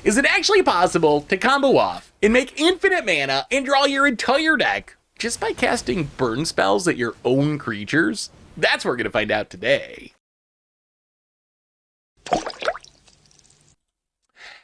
Is it actually possible to combo off and make infinite mana and draw your entire deck just by casting burn spells at your own creatures? That's what we're going to find out today.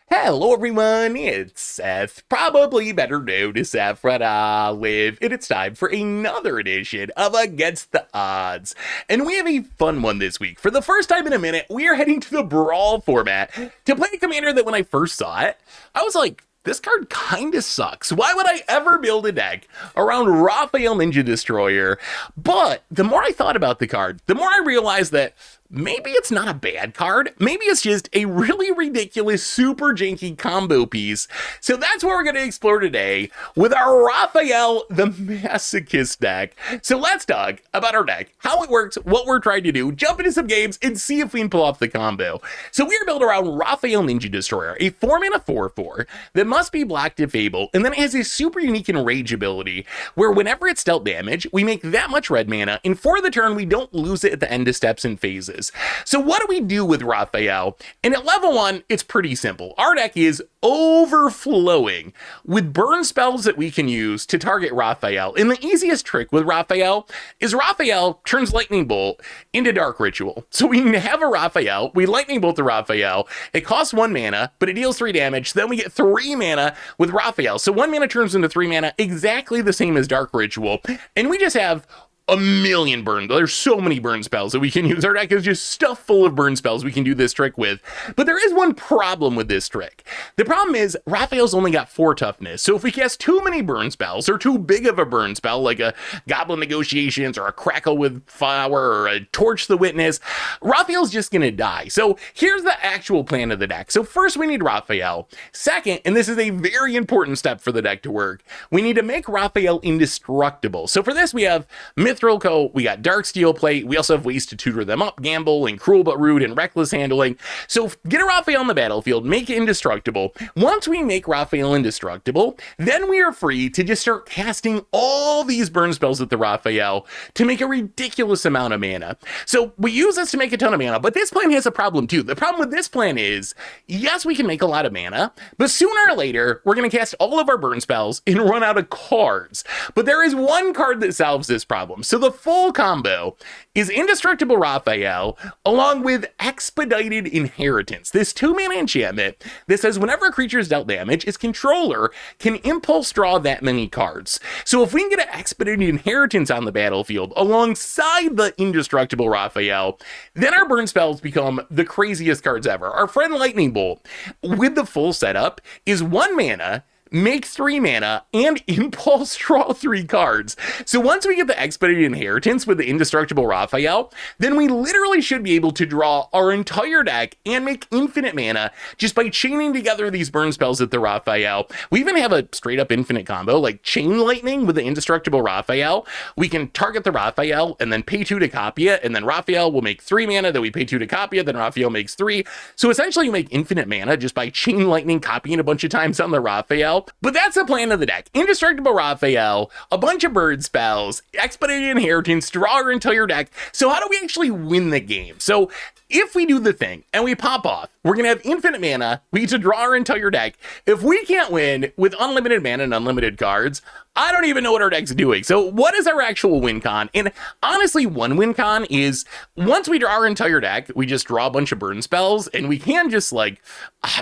Hello everyone, it's Seth, probably better known as Seth Live, and it's time for another edition of Against the Odds. And we have a fun one this week. For the first time in a minute, we are heading to the Brawl format to play a commander that when I first saw it, I was like, this card kinda sucks. Why would I ever build a deck around Raphael Ninja Destroyer? But the more I thought about the card, the more I realized that maybe it's not a bad card. Maybe it's just a really ridiculous, super janky combo piece. So that's what we're going to explore today with our Raphael the Masochist deck. So let's talk about our deck, how it works, what we're trying to do, jump into some games, and see if we can pull off the combo. So we are built around Raphael Ninja Destroyer, a 4-mana 4/4 that must be blocked to Fable, and then it has a super unique Enrage ability where whenever it's dealt damage, we make that much red mana, and for the turn, we don't lose it at the end of steps and phases. So what do we do with Raphael? And at level 1, it's pretty simple. Our deck is overflowing with burn spells that we can use to target Raphael. And the easiest trick with Raphael is Raphael turns Lightning Bolt into Dark Ritual. So we have a Raphael, we Lightning Bolt the Raphael, it costs 1 mana, but it deals 3 damage, then we get 3 mana with Raphael. So 1 mana turns into 3 mana, exactly the same as Dark Ritual. And we just have a million burn. There's so many burn spells that we can use. Our deck is just stuffed full of burn spells we can do this trick with. But there is one problem with this trick. The problem is Raphael's only got 4 toughness. So if we cast too many burn spells or too big of a burn spell, like a Goblin Negotiations or a Crackle with Flower or a Torch the Witness, Raphael's just gonna die. So here's the actual plan of the deck. So first we need Raphael. Second, and this is a very important step for the deck to work, we need to make Raphael indestructible. So for this we have Mithril Co, we got Dark Steel Plate, we also have ways to tutor them up, Gamble, and Cruel But Rude, and Reckless Handling. So get a Raphael on the battlefield, make it indestructible. Once we make Raphael indestructible, then we are free to just start casting all these burn spells at the Raphael to make a ridiculous amount of mana. So we use this to make a ton of mana, but this plan has a problem too. The problem with this plan is, yes, we can make a lot of mana, but sooner or later, we're going to cast all of our burn spells and run out of cards. But there is one card that solves this problem. So the full combo is Indestructible Raphael along with Expedited Inheritance. This 2-mana enchantment that says whenever a creature is dealt damage, its controller can impulse draw that many cards. So if we can get an Expedited Inheritance on the battlefield alongside the Indestructible Raphael, then our burn spells become the craziest cards ever. Our friend Lightning Bolt, with the full setup, is 1 mana, make 3 mana, and impulse draw 3 cards. So once we get the Expedited Inheritance with the Indestructible Raphael, then we literally should be able to draw our entire deck and make infinite mana just by chaining together these burn spells at the Raphael. We even have a straight up infinite combo, like Chain Lightning with the Indestructible Raphael. We can target the Raphael and then pay 2 to copy it, and then Raphael will make 3 mana, then we pay 2 to copy it, then Raphael makes 3. So essentially you make infinite mana just by Chain Lightning copying a bunch of times on the Raphael. But that's the plan of the deck. Indestructible Raphael, a bunch of bird spells, Expedited Inheritance, draw our entire deck. So how do we actually win the game? So if we do the thing and we pop off, we're going to have infinite mana. We get to draw our entire deck. If we can't win with unlimited mana and unlimited cards, I don't even know what our deck's doing. So what is our actual win con? And honestly, one win con is once we draw our entire deck, we just draw a bunch of burn spells and we can just like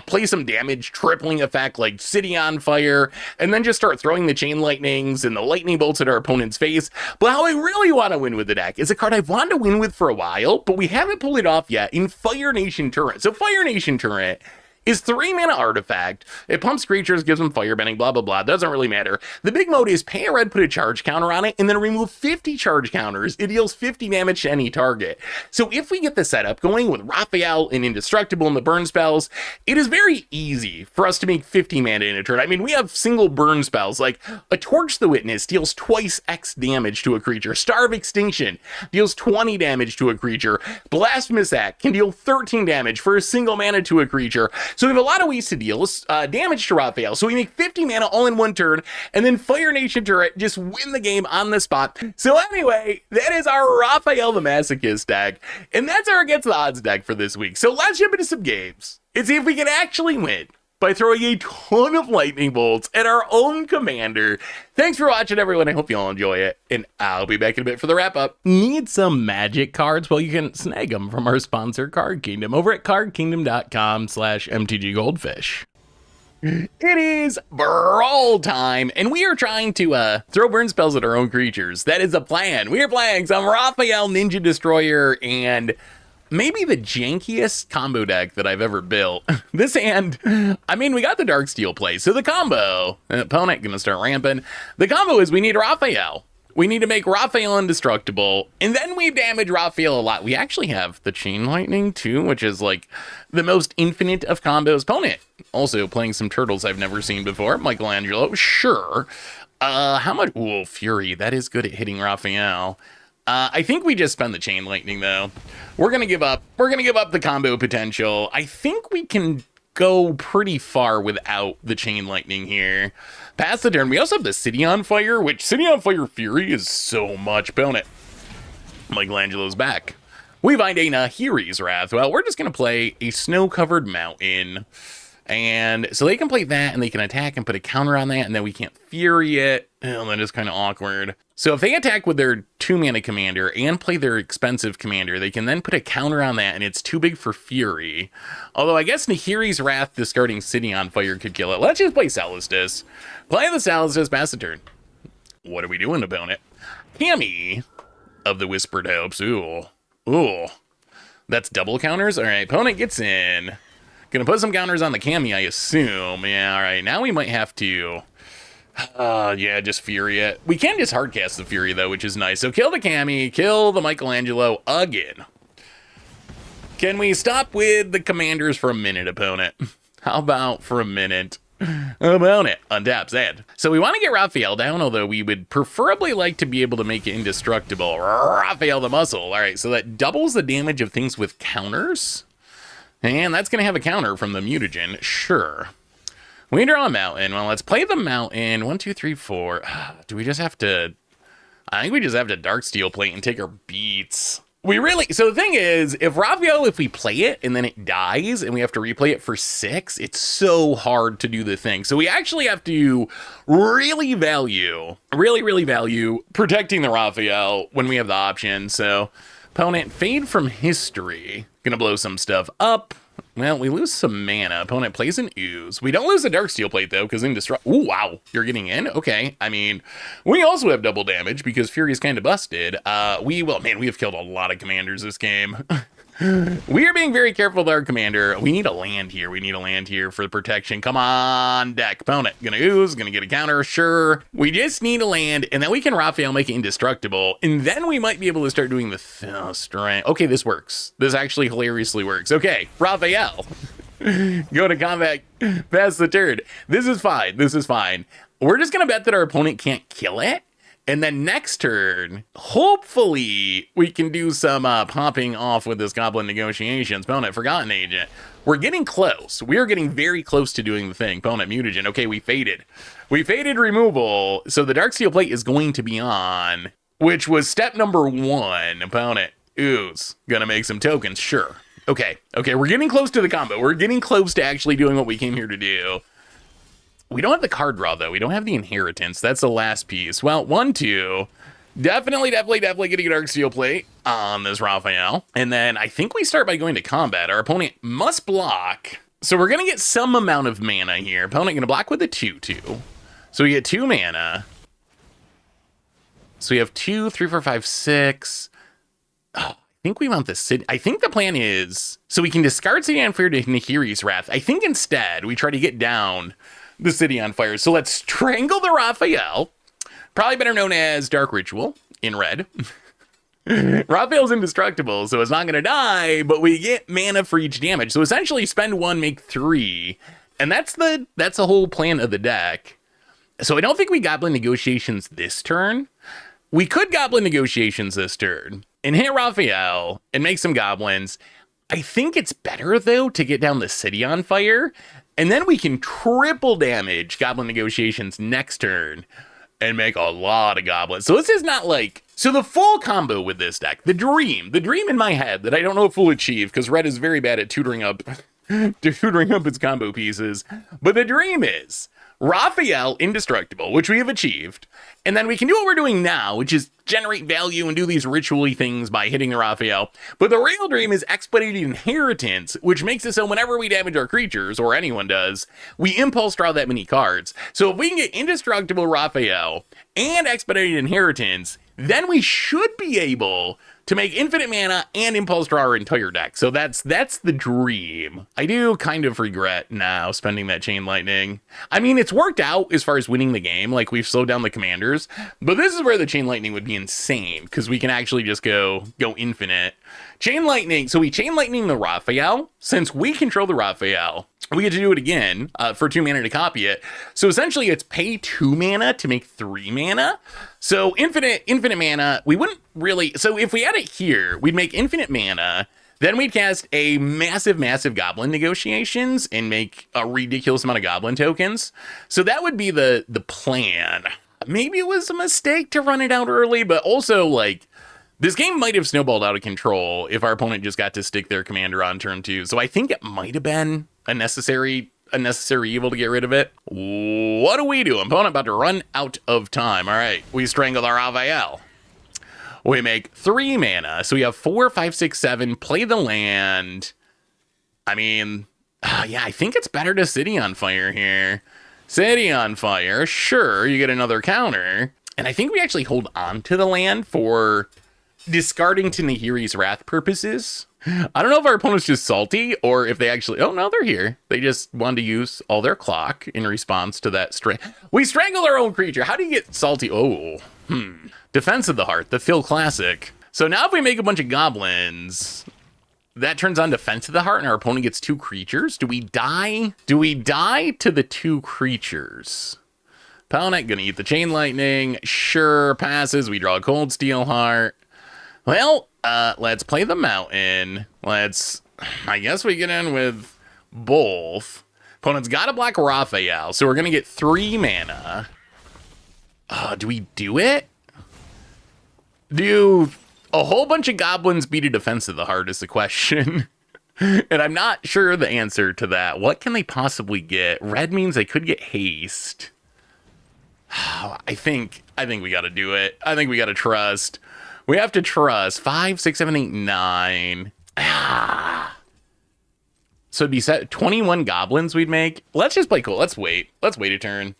play some damage tripling effect like City on Fire and then just start throwing the Chain Lightnings and the Lightning Bolts at our opponent's face. But how I really want to win with the deck is a card I've wanted to win with for a while, but we haven't pulled it off yet in Fire Nation Turret. So Fire Nation Turret is 3-mana artifact. It pumps creatures, gives them firebending, blah, blah, blah. Doesn't really matter. The big mode is pay a red, put a charge counter on it, and then remove 50 charge counters. It deals 50 damage to any target. So if we get the setup going with Raphael and Indestructible and the burn spells, it is very easy for us to make 50 mana in a turn. I mean, we have single burn spells, like a Torch the Witness deals twice X damage to a creature. Starve Extinction deals 20 damage to a creature. Blasphemous Act can deal 13 damage for a single mana to a creature. So we have a lot of ways to deal damage to Raphael. So we make 50 mana all in one turn, and then Fire Nation Turret, just win the game on the spot. So anyway, that is our Raphael the Masochist deck, and that's our Against the Odds deck for this week. So let's jump into some games and see if we can actually win by throwing a ton of lightning bolts at our own commander. Thanks for watching, everyone. I hope you all enjoy it, and I'll be back in a bit for the wrap-up. Need some magic cards? Well, you can snag them from our sponsor, Card Kingdom, over at cardkingdom.com/mtggoldfish. It is brawl time, and we are trying to throw burn spells at our own creatures. That is the plan. We are playing some Raphael Ninja Destroyer and maybe the jankiest combo deck that I've ever built. This hand, I mean, we got the Darksteel play, so the combo, opponent gonna start ramping. The combo is we need Raphael. We need to make Raphael indestructible, and then we damage Raphael a lot. We actually have the Chain Lightning too, which is like the most infinite of combos. Opponent also playing some turtles I've never seen before. Michelangelo, sure. How much? Ooh, Fury, that is good at hitting Raphael. I think we just spend the Chain Lightning though. We're gonna give up. We're gonna give up the combo potential. I think we can go pretty far without the Chain Lightning here. Pass the turn. We also have the City on Fire, which City on Fire Fury is so much. Opponent. Michelangelo's back. We find a Nahiri's Wrath. Well, we're just gonna play a snow-covered mountain. And so they can play that, and they can attack and put a counter on that, and then we can't Fury it. Oh, that is kind of awkward. So if they attack with their 2-mana commander and play their expensive commander, they can then put a counter on that, and it's too big for Fury. Although I guess Nahiri's Wrath discarding City on Fire could kill it. Let's just play Celestis. Play the Celestis, pass the turn. What are we doing, opponent? Cammy of the Whispered Hopes. Ooh. Ooh. That's double counters? All right, opponent gets in. Gonna put some counters on the Cammy, I assume. Yeah, all right. Now we might have to... yeah, just Fury it. We can just hardcast the Fury, though, which is nice. So kill the Cammy, kill the Michelangelo again. Can we stop with the commanders for a minute, opponent? How about for a minute? Opponent, untap, Zed. So we want to get Raphael down, although we would preferably like to be able to make it indestructible. Raphael the Muscle. All right, so that doubles the damage of things with counters. And that's going to have a counter from the mutagen, sure. We draw a mountain. Well, let's play the mountain. 1, 2, 3, 4. Do we just have to... I think we just have to Darksteel plate and take our beats. We really... So the thing is, if Raphael, if we play it and then it dies and we have to replay it for 6, it's so hard to do the thing. So we actually have to really value protecting the Raphael when we have the option. So opponent, Fade from History. Gonna blow some stuff up. Well, we lose some mana. Opponent plays an Ooze. We don't lose the Darksteel plate, though, because Indestructible... Ooh, wow. You're getting in? Okay. I mean, we also have double damage because Fury's kind of busted. Man, we have killed a lot of commanders this game. We are being very careful with our commander. We need a land here. We need a land here for the protection. Come on, deck. Opponent. Gonna Ooze. Gonna get a counter. Sure. We just need a land, and then we can Raphael make it indestructible, and then we might be able to start doing the strength. Okay, this works. This actually hilariously works. Okay, Raphael. Go to combat. Pass the turn. This is fine. This is fine. We're just gonna bet that our opponent can't kill it. And then next turn, hopefully, we can do some popping off with this Goblin Negotiations. Opponent, Forgotten Agent. We're getting close. We are getting very close to doing the thing. Opponent, Mutagen. Okay, we faded. We faded removal. So the Darksteel plate is going to be on, which was step number 1. Opponent, Ooze. Gonna make some tokens. Sure. Okay, we're getting close to the combo. We're getting close to actually doing what we came here to do. We don't have the card draw, though. We don't have the inheritance. That's the last piece. Well, 1, 2. Definitely getting a Darksteel plate on this Raphael. And then I think we start by going to combat. Our opponent must block. So we're going to get some amount of mana here. Opponent going to block with a 2/2. So we get 2 mana. So we have 2, 3, 4, 5, 6. Oh, I think we want the City. I think the plan is so we can discard City on Fire to Nahiri's Wrath. I think instead we try to get down the City on Fire. So let's strangle the Raphael, probably better known as Dark Ritual in red. Raphael's indestructible, so it's not going to die, but we get mana for each damage. So essentially spend 1, make 3, and that's the whole plan of the deck. So I don't think we Goblin Negotiations this turn. We could Goblin Negotiations this turn and hit Raphael and make some goblins. I think it's better, though, to get down the City on Fire. And then we can triple damage Goblin Negotiations next turn and make a lot of goblins. So this is not like... So the full combo with this deck, the dream in my head that I don't know if we'll achieve because red is very bad at tutoring up to ring up its combo pieces. But the dream is Raphael indestructible, which we have achieved. And then we can do what we're doing now, which is generate value and do these ritually things by hitting the Raphael. But the real dream is expedited inheritance, which makes it so whenever we damage our creatures, or anyone does, we impulse draw that many cards. So if we can get indestructible Raphael and expedited inheritance, then we should be able to make infinite mana and impulse draw our entire deck. So that's the dream. I do kind of regret now spending that chain lightning. I mean, it's worked out as far as winning the game, like we've slowed down the commanders, but this is where the chain lightning would be insane, because we can actually just go infinite. Chain lightning, so we chain lightning the Raphael. Since we control the Raphael, we get to do it again for 2 mana to copy it. So essentially it's pay 2 mana to make 3 mana. So infinite mana, we wouldn't really, so if we had it here, we'd make infinite mana, then we'd cast a massive goblin negotiations and make a ridiculous amount of goblin tokens. So that would be the plan. Maybe it was a mistake to run it out early, but also like, this game might have snowballed out of control if our opponent just got to stick their commander on turn 2. So I think it might have been a necessary evil to get rid of it. What do we do? Opponent about to run out of time. All right, we strangle our Raphael. We make 3 mana. So we have 4, 5, 6, 7. Play the land. I mean, yeah, I think it's better to City on Fire here. City on Fire. Sure, you get another counter. And I think we actually hold on to the land for discarding to Nahiri's Wrath purposes. I don't know if our opponent's just salty or if they actually, oh no, they're here. They just wanted to use all their clock in response to that we strangle our own creature. How do you get salty? Oh, Defense of the Heart, the Phil classic. So now if we make a bunch of goblins, that turns on Defense of the Heart and our opponent gets 2 creatures. Do we die? Do we die to the 2 creatures? Opponent gonna eat the chain lightning. Sure, passes. We draw a Cold Steel Heart. Well, let's play the mountain. I guess we get in with both. Opponent's got to block Raphael, so we're going to get 3 mana. Do we do it? Do a whole bunch of goblins beat a Defense of the Heart is the question. And I'm not sure the answer to that. What can they possibly get? Red means they could get haste. I think we got to do it. I think we got to trust. We have to trust. 5, 6, 7, 8, 9. So it'd be 21 goblins we'd make. Let's just play cool. Let's wait a turn.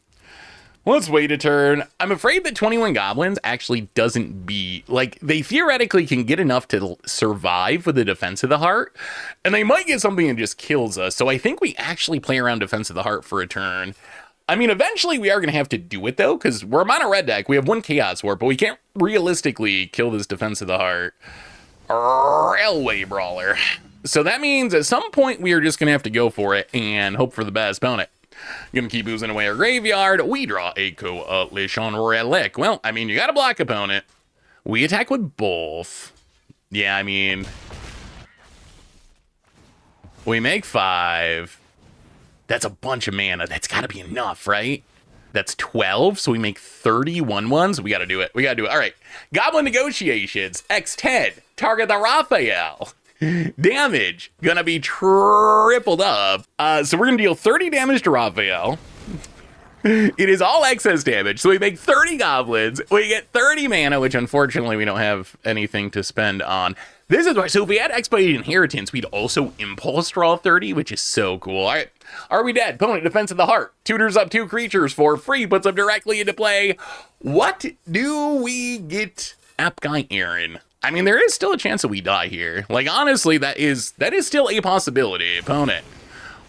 I'm afraid that 21 goblins actually doesn't beat. Like, they theoretically can get enough to survive with the Defense of the Heart, and they might get something that just kills us. So I think we actually play around Defense of the Heart for a turn. I mean, eventually we are going to have to do it, though, because we're a mono red deck. We have 1 Chaos Warp, but we can't realistically kill this Defense of the Heart. Railway Brawler. So that means at some point we are just going to have to go for it and hope for the best. Opponent gonna keep oozing away our graveyard. We draw a Coalition Relic. Well, I mean, you got to block opponent. We attack with both. Yeah, I mean, we make 5. That's a bunch of mana. That's got to be enough, right? That's 12, so we make 31 ones. We got to do it. All right. Goblin Negotiations. X10. Target the Raphael. Damage. Gonna be tripled up. So we're going to deal 30 damage to Raphael. It is all excess damage. So we make 30 goblins. We get 30 mana, which unfortunately we don't have anything to spend on. This is why. So if we had Expedited Inheritance, we'd also impulse draw 30, which is so cool. All right. Are we dead? Opponent Defense of the Heart. Tutors up 2 creatures for free. Puts them directly into play. What do we get? App Guy Aaron. I mean, there is still a chance that we die here. Like, honestly, that is still a possibility. Opponent.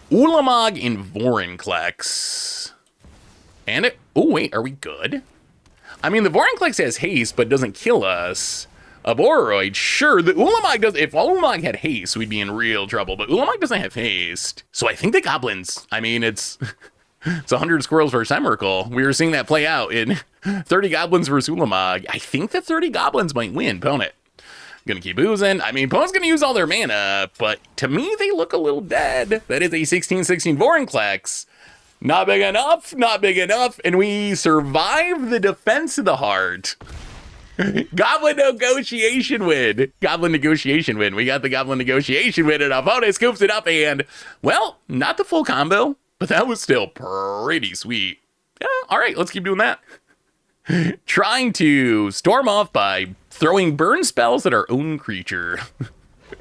Ulamog in Vorinclex. And it... Oh, wait. Are we good? I mean, the Vorinclex has haste, but doesn't kill us. A Bororoid, sure. The Ulamog does. If Ulamog had haste, we'd be in real trouble. But Ulamog doesn't have haste. So I think the goblins... I mean, it's... It's 100 squirrels versus Emrakul. We were seeing that play out in 30 goblins versus Ulamog. I think the 30 goblins might win. Opponent. Gonna keep oozing. I mean, opponent's gonna use all their mana, but to me, they look a little dead. That is a 16/16 Vorinclex. Not big enough, and we survive the Defense of the Heart. Goblin negotiation win. Goblin negotiation win. We got the goblin negotiation win, and opponent scoops it up, and, well, not the full combo, but that was still pretty sweet. Yeah, all right, let's keep doing that. Trying to storm off by throwing burn spells at our own creature.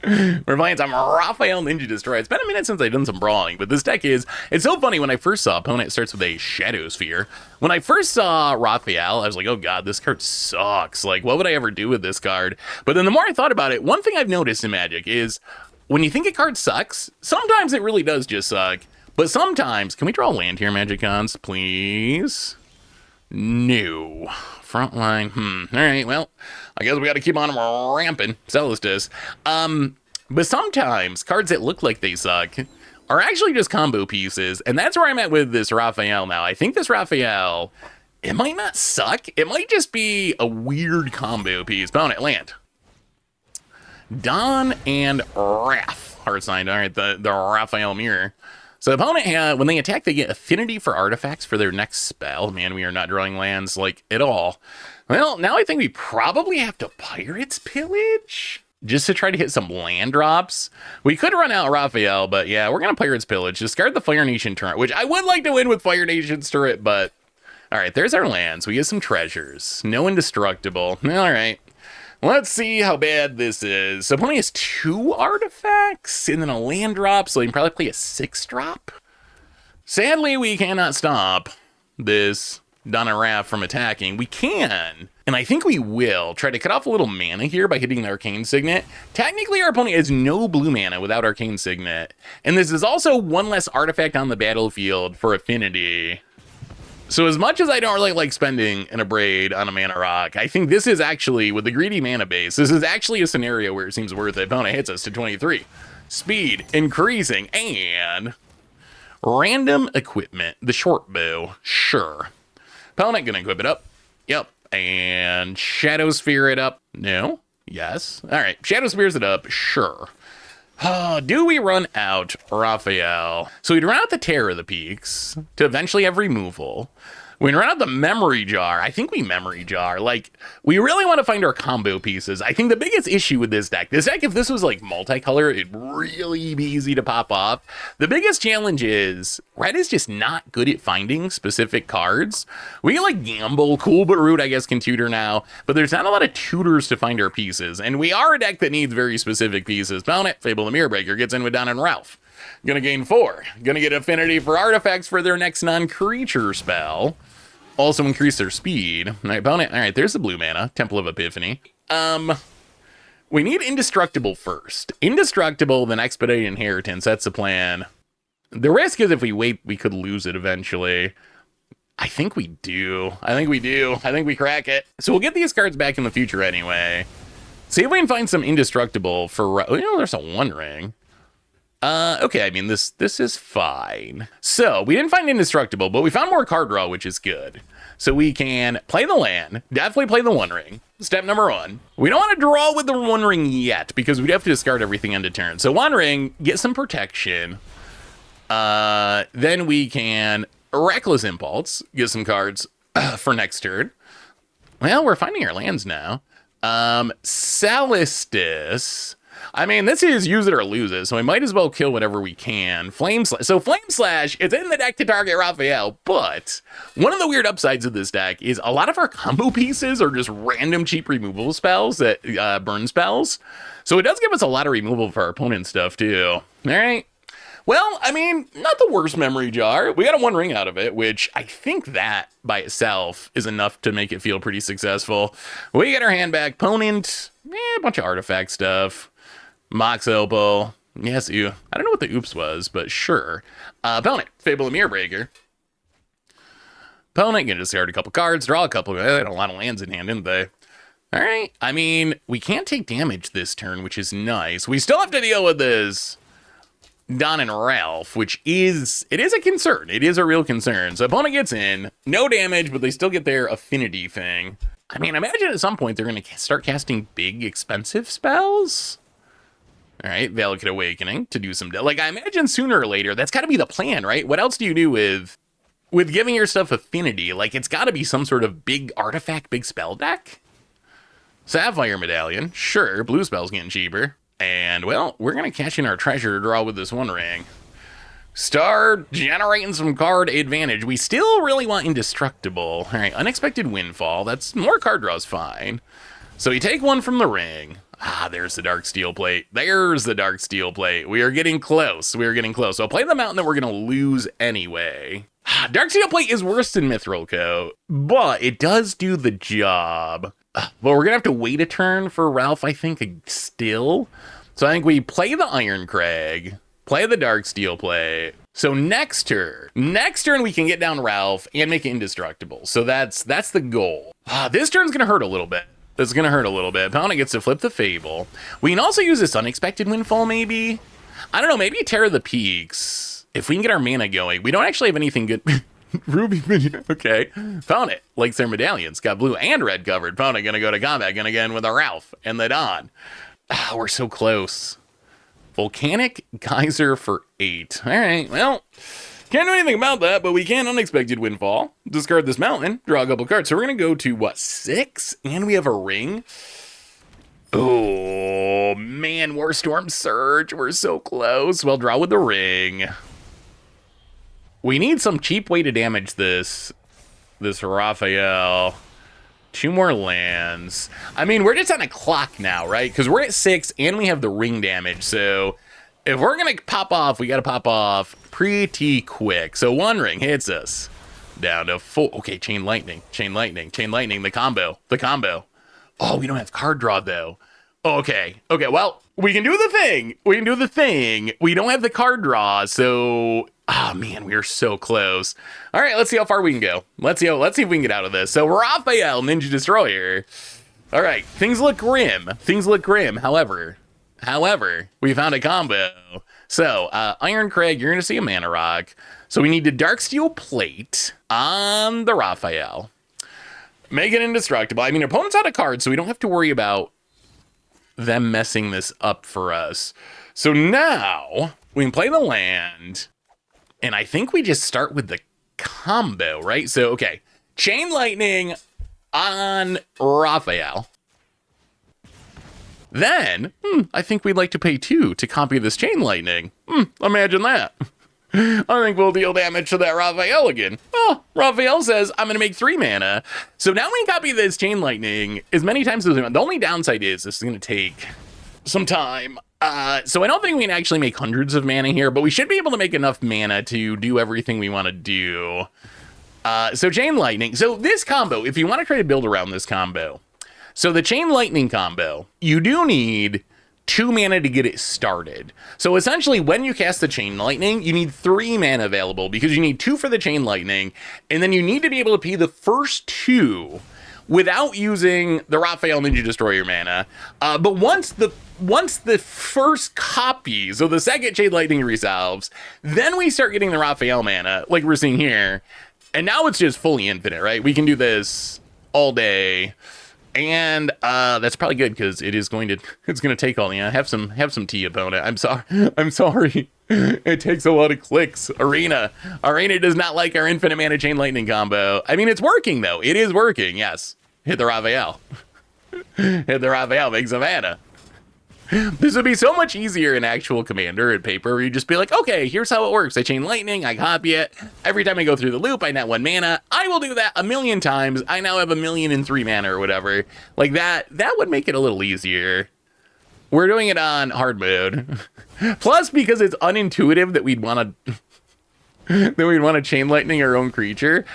We're playing some Raphael Ninja Destroy. It's been a minute since I've done some brawling, but this deck is, it's so funny. When I first saw opponent starts with a Shadow Sphere. When I first saw Raphael, I was like, oh god, this card sucks. Like, what would I ever do with this card? But then the more I thought about it, one thing I've noticed in Magic is when you think a card sucks, sometimes it really does just suck. But sometimes, can we draw a land here, Magicons, please? No. Frontline, all right, well, I guess we got to keep on ramping. Celestis. But sometimes cards that look like they suck are actually just combo pieces, and that's where I'm at with this Raphael now. I think this Raphael, it might not suck. It might just be a weird combo piece. Opponent, land. Don and Raph. Heart signed. All right, the Raphael mirror. So the opponent, when they attack, they get affinity for artifacts for their next spell. Man, we are not drawing lands, like, at all. Well, now I think we probably have to Pirate's Pillage just to try to hit some land drops. We could run out Raphael, but yeah, we're going to Pirate's Pillage. Discard the Fire Nation turret, which I would like to win with Fire Nation's turret, but... All right, there's our lands. We get some treasures. No indestructible. All right. Let's see how bad this is. So opponent has 2 artifacts and then a land drop, so he can probably play a 6-drop. Sadly, we cannot stop this Donna Raph from attacking. We can, and I think we will, try to cut off a little mana here by hitting the Arcane Signet. Technically, our opponent has no blue mana without Arcane Signet, and this is also 1 less artifact on the battlefield for affinity. So as much as I don't really like spending an Abrade on a mana rock, I think this is actually, with the greedy mana base, this is actually a scenario where it seems worth it. Opponent hits us to 23. Speed increasing, and random equipment. The short bow, sure. Opponent gonna equip it up. Yep. And Shadow Sphere it up. No? Yes. All right. Shadow Spheres it up. Sure. Do we run out Raphael? So we'd run out the Terror of the Peaks to eventually have removal. We'd run out the Memory Jar. I think we Memory Jar. Like, we really want to find our combo pieces. I think the biggest issue with this deck, if this was like multicolor, it'd really be easy to pop off. The biggest challenge is red is just not good at finding specific cards. We can like gamble. Cool but Root, I guess, can tutor now, but there's not a lot of tutors to find our pieces. And we are a deck that needs very specific pieces. Opponent, Fable the Mirror Breaker, gets in with Don and Ralph. Gonna gain 4. Gonna get affinity for artifacts for their next non-creature spell. Also increase their speed. All right, opponent. All right, there's the blue mana. Temple of Epiphany. We need Indestructible first. Indestructible, then Expedited Inheritance. That's the plan. The risk is if we wait, we could lose it eventually. I think we do. I think we crack it. So we'll get these cards back in the future anyway. See if we can find some Indestructible for... there's a One Ring. Okay, I mean, this is fine. So, we didn't find Indestructible, but we found more card draw, which is good. So we can play the land, definitely play the One Ring. Step number 1. We don't want to draw with the One Ring yet, because we'd have to discard everything end of turn. So One Ring, get some protection. Then we can Reckless Impulse, get some cards for next turn. Well, we're finding our lands now. Celestis... I mean, this is use it or lose it, so we might as well kill whatever we can. Flame Slash. So Flame Slash, it's in the deck to target Raphael, but one of the weird upsides of this deck is a lot of our combo pieces are just random cheap removal spells that burn spells. So it does give us a lot of removal for our opponent's stuff, too. All right. Well, I mean, not the worst Memory Jar. We got a One Ring out of it, which I think that by itself is enough to make it feel pretty successful. We get our hand back. Opponent, a bunch of artifact stuff. Mox Opal. Yes, I don't know what the oops was, but sure. Opponent, Fable the Mirror Breaker. Opponent can discard a couple cards, draw a couple. They had a lot of lands in hand, didn't they? All right. I mean, we can't take damage this turn, which is nice. We still have to deal with this Don and Ralph, which is a concern. It is a real concern. So opponent gets in, no damage, but they still get their affinity thing. I mean, imagine at some point they're going to start casting big, expensive spells. All right, Valakut Awakening to do some... Like, I imagine sooner or later, that's got to be the plan, right? What else do you do with giving your stuff affinity? Like, it's got to be some sort of big artifact, big spell deck. Sapphire Medallion. Sure, blue spell's getting cheaper. And, well, we're going to cash in our treasure draw with this one ring. Start generating some card advantage. We still really want Indestructible. All right, Unexpected Windfall. That's more card draws, fine. So we take one from the ring. Ah, there's the Dark Steel Plate. There's the Dark Steel Plate. We are getting close. We are getting close. So I'll play the mountain that we're going to lose anyway. Dark Steel Plate is worse than Mithril Coat, but it does do the job. But we're going to have to wait a turn for Ralph, I think, still. So I think we play the Iron Crag, play the Dark Steel Plate. So next turn we can get down Ralph and make it indestructible. So that's the goal. This turn's going to hurt a little bit. It's going to hurt a little bit. Opponent gets to flip the Fable. We can also use this Unexpected Windfall, maybe. I don't know, maybe Terror of the Peaks. If we can get our mana going. We don't actually have anything good. Ruby, okay. Opponent likes their medallions. Got blue and red covered. Opponent going to go to combat. Going to get in with a Ralph and the Dawn. We're so close. Volcanic Geyser for 8. All right, well, can't do anything about that, but we can Unexpected Windfall. Discard this mountain, draw a couple cards. So we're going to go to, what, 6? And we have a ring? Oh, man, War Storm Surge. We're so close. Well, draw with the ring. We need some cheap way to damage this Raphael. 2 more lands. I mean, we're just on a clock now, right? Because we're at 6 and we have the ring damage. So if we're going to pop off, we got to pop off pretty quick. So 1 ring hits us down to 4. Okay, Chain Lightning, the combo. Oh, we don't have card draw though. Okay, well, we can do the thing. We don't have the card draw, so oh man, we are so close. All right, let's see how far we can go. Let's see if we can get out of this. So Raphael, Ninja Destroyer. All right, things look grim. However, we found a combo. So Iron Crag, you're gonna see a Mana Rock. So we need the Dark Steel Plate on the Raphael. Make it indestructible. I mean, opponent's out of cards, so we don't have to worry about them messing this up for us. So now we can play the land, and I think we just start with the combo, right? So, okay, Chain Lightning on Raphael. Then, I think we'd like to pay 2 to copy this Chain Lightning. Imagine that. I think we'll deal damage to that Raphael again. Oh, Raphael says, I'm going to make 3 mana. So now we can copy this Chain Lightning as many times as we want. The only downside is this is going to take some time. So I don't think we can actually make hundreds of mana here, but we should be able to make enough mana to do everything we want to do. So Chain Lightning. So this combo, if you want to try to build around this combo, so the Chain Lightning combo, you do need 2 mana to get it started. So essentially, when you cast the Chain Lightning, you need 3 mana available because you need 2 for the Chain Lightning, and then you need to be able to pay the first 2 without using the Raphael Ninja Destroyer mana. But once the first copy, so the second Chain Lightning resolves, then we start getting the Raphael mana, like we're seeing here. And now it's just fully infinite, right? We can do this all day. And that's probably good because it's going to take all. Yeah, have some tea, opponent. I'm sorry. It takes a lot of clicks. Arena does not like our infinite mana Chain Lightning combo. I mean, it's working though. It is working. Yes, hit the Raphael. Make some mana. This would be so much easier in actual Commander and paper, where you just be like, okay, here's how it works. I Chain Lightning, I copy it. Every time I go through the loop, I net 1 mana. I will do that a million times. I now have 1,000,003 mana or whatever. Like that would make it a little easier. We're doing it on hard mode. Plus, because it's unintuitive that we'd want to Chain Lightning our own creature.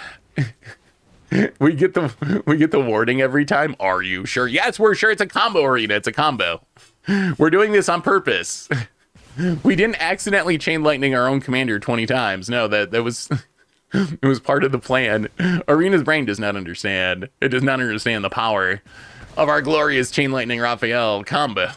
We get the warning every time. Are you sure? Yes, we're sure. It's a combo, Arena. It's a combo. We're doing this on purpose. We didn't accidentally Chain Lightning our own commander 20 times. No, that was it was part of the plan. Arena's brain does not understand. It does not understand the power of our glorious Chain Lightning Raphael combo.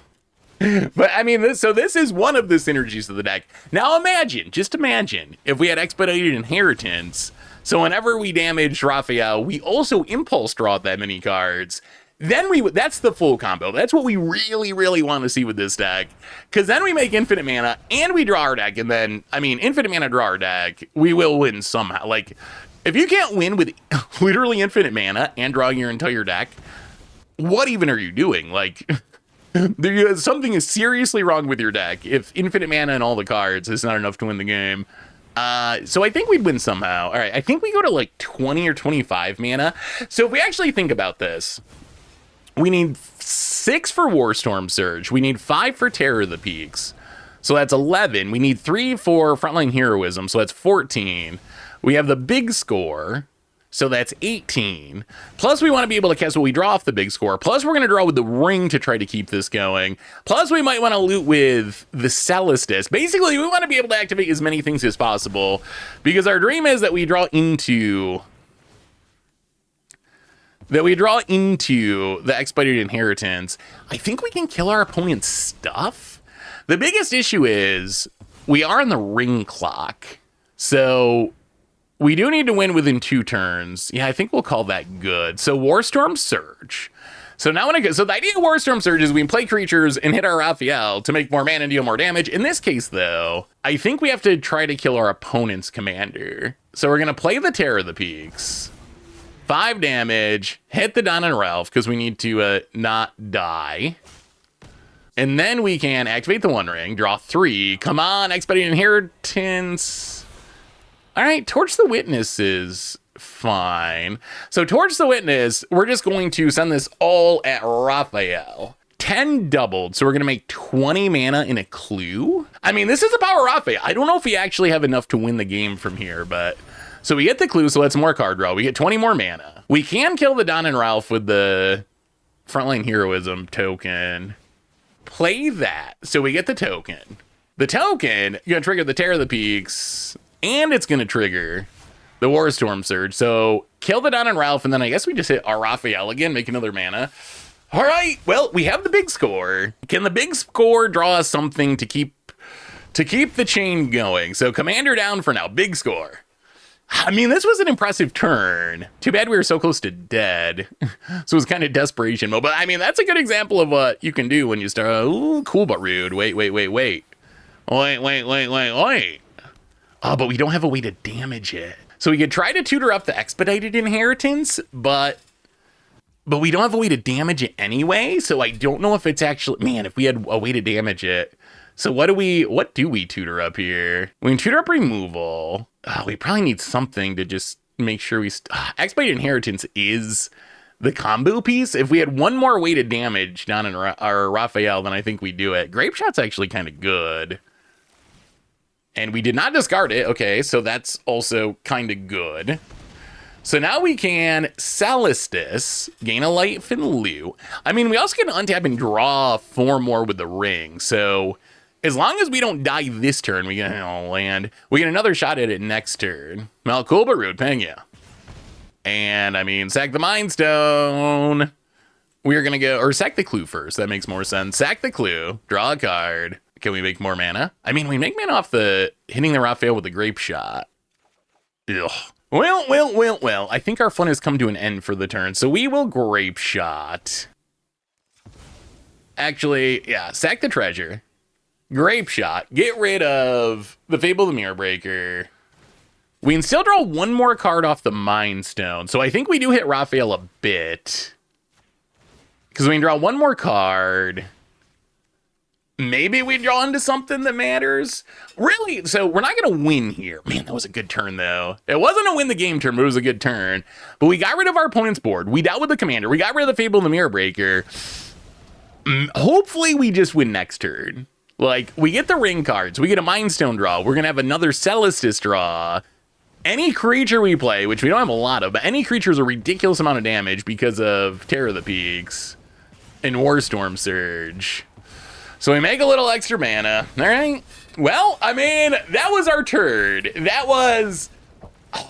But I mean, this is one of the synergies of the deck. Now just imagine if we had Expedited Inheritance. So whenever we damaged Raphael, we also impulse draw that many cards. Then that's the full combo. That's what we really, really want to see with this deck. Because then we make infinite mana and we draw our deck. And then, I mean, infinite mana draw our deck, we will win somehow. Like, if you can't win with literally infinite mana and drawing your entire deck, what even are you doing? Like, something is seriously wrong with your deck if infinite mana and all the cards is not enough to win the game. So I think we'd win somehow. All right, I think we go to like 20 or 25 mana. So if we actually think about this, we need 6 for Warstorm Surge. We need 5 for Terror of the Peaks. So that's 11. We need 3 for Frontline Heroism. So that's 14. We have the big score. So that's 18. Plus we want to be able to cast what we draw off the big score. Plus we're going to draw with the ring to try to keep this going. Plus we might want to loot with the Celestis. Basically, we want to be able to activate as many things as possible because our dream is that we draw into the Expedited Inheritance. I think we can kill our opponent's stuff. The biggest issue is we are on the ring clock. So we do need to win within 2 turns. Yeah, I think we'll call that good. So Warstorm Surge. So now when I go, so the idea of Warstorm Surge is we can play creatures and hit our Raphael to make more mana and deal more damage. In this case, though, I think we have to try to kill our opponent's commander. So we're going to play the Terror of the Peaks. 5 damage, hit the Don and Ralph because we need to not die. And then we can activate the One Ring, draw 3. Come on, Expedited Inheritance. All right, Torch the Witness is fine. So Torch the Witness, we're just going to send this all at Raphael. 10 doubled, so we're going to make 20 mana in a clue. I mean, this is the power of Raphael. I don't know if we actually have enough to win the game from here, but... So we get the clue, so that's more card draw. We get 20 more mana. We can kill the Don and Ralph with the Frontline Heroism token. Play that, so we get the token. The token, you're going to trigger the Terror of the Peaks... And it's going to trigger the Warstorm Surge. So kill the Don and Ralph, and then I guess we just hit our Raphael again, make another mana. All right, well, we have the big score. Can the big score draw us something to keep the chain going? So commander down for now, big score. I mean, this was an impressive turn. Too bad we were so close to dead. So it was kind of desperation mode. But I mean, that's a good example of what you can do when you start, ooh, cool but rude. Wait. Oh, but we don't have a way to damage it. So we could try to tutor up the Expedited Inheritance, but we don't have a way to damage it anyway. So I don't know if it's actually, man, if we had a way to damage it. So what do we tutor up here? We can tutor up removal. We probably need something to just make sure we, Expedited Inheritance is the combo piece. If we had one more way to damage Don and our Raphael, then I think we do it. Grape Shot's actually kind of good. And we did not discard it. Okay, so that's also kind of good. So now we can Celestis, gain a life and loot. I mean, we also can untap and draw 4 more with the ring. So as long as we don't die this turn, we get land. We get another shot at it next turn. Well, cool but rude, ping ya. And I mean, sack the Mind Stone. We're gonna go, or sack the clue first. That makes more sense. Sack the clue, draw a card. Can we make more mana? I mean, we make mana off the hitting the Raphael with the Grape Shot. Ugh. Well. I think our fun has come to an end for the turn, so we will Grape Shot. Actually, yeah, sack the treasure. Grape Shot. Get rid of the Fable of the Mirror Breaker. We can still draw 1 more card off the Mind Stone, so I think we do hit Raphael a bit. Because we can draw 1 more card. Maybe we draw into something that matters. Really? So we're not going to win here. Man, that was a good turn, though. It wasn't a win the game turn, but it was a good turn. But we got rid of our opponent's board. We dealt with the commander. We got rid of the Fable and the Mirror Breaker. Hopefully we just win next turn. Like, we get the ring cards. We get a Mind Stone draw. We're going to have another Celestis draw. Any creature we play, which we don't have a lot of, but any creature is a ridiculous amount of damage because of Terror of the Peaks and Warstorm Surge. So we make a little extra mana. All right. Well, I mean, that was our turn. That was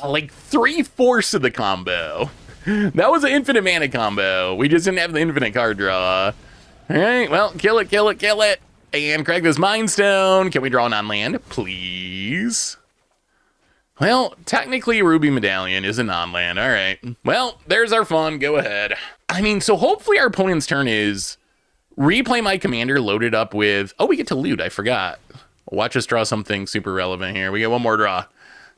like 3/4 of the combo. That was an infinite mana combo. We just didn't have the infinite card draw. All right. Well, kill it. And crack this Mind Stone. Can we draw an on-land, please? Well, technically Ruby Medallion is a non-land. All right. Well, there's our fun. Go ahead. I mean, so hopefully our opponent's turn is replay my commander loaded up with... Oh, we get to loot. I forgot. Watch us draw something super relevant here. We get 1 more draw.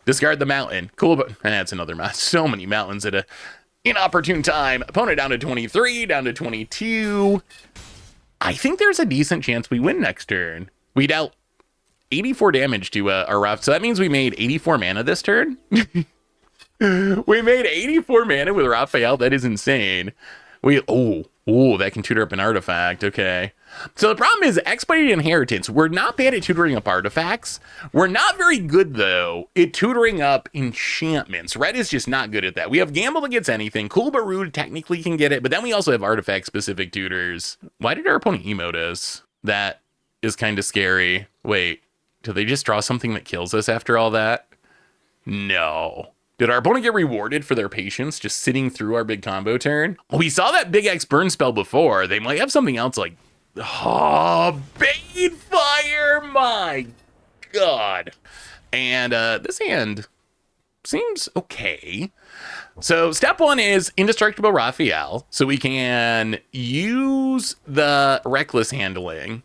Discard the mountain. Cool, but that's another mountain. So many mountains at Inopportune time. Opponent down to 23, down to 22. I think there's a decent chance we win next turn. We dealt 84 damage to our Raph, so that means we made 84 mana this turn. We made 84 mana with Raphael. That is insane. That can tutor up an artifact. Okay. So the problem is Expedited Inheritance. We're not bad at tutoring up artifacts. We're not very good, though, at tutoring up enchantments. Red is just not good at that. We have Gamble that gets anything. Cool but Rude technically can get it, but then we also have artifact-specific tutors. Why did our opponent emote us? That is kind of scary. Wait, did they just draw something that kills us after all that? No. Did our opponent get rewarded for their patience just sitting through our big combo turn? Oh, we saw that big X burn spell before. They might have something else like, Bane Fire, my God. And this hand seems okay. So step one is Indestructible Raphael. So we can use the Reckless Handling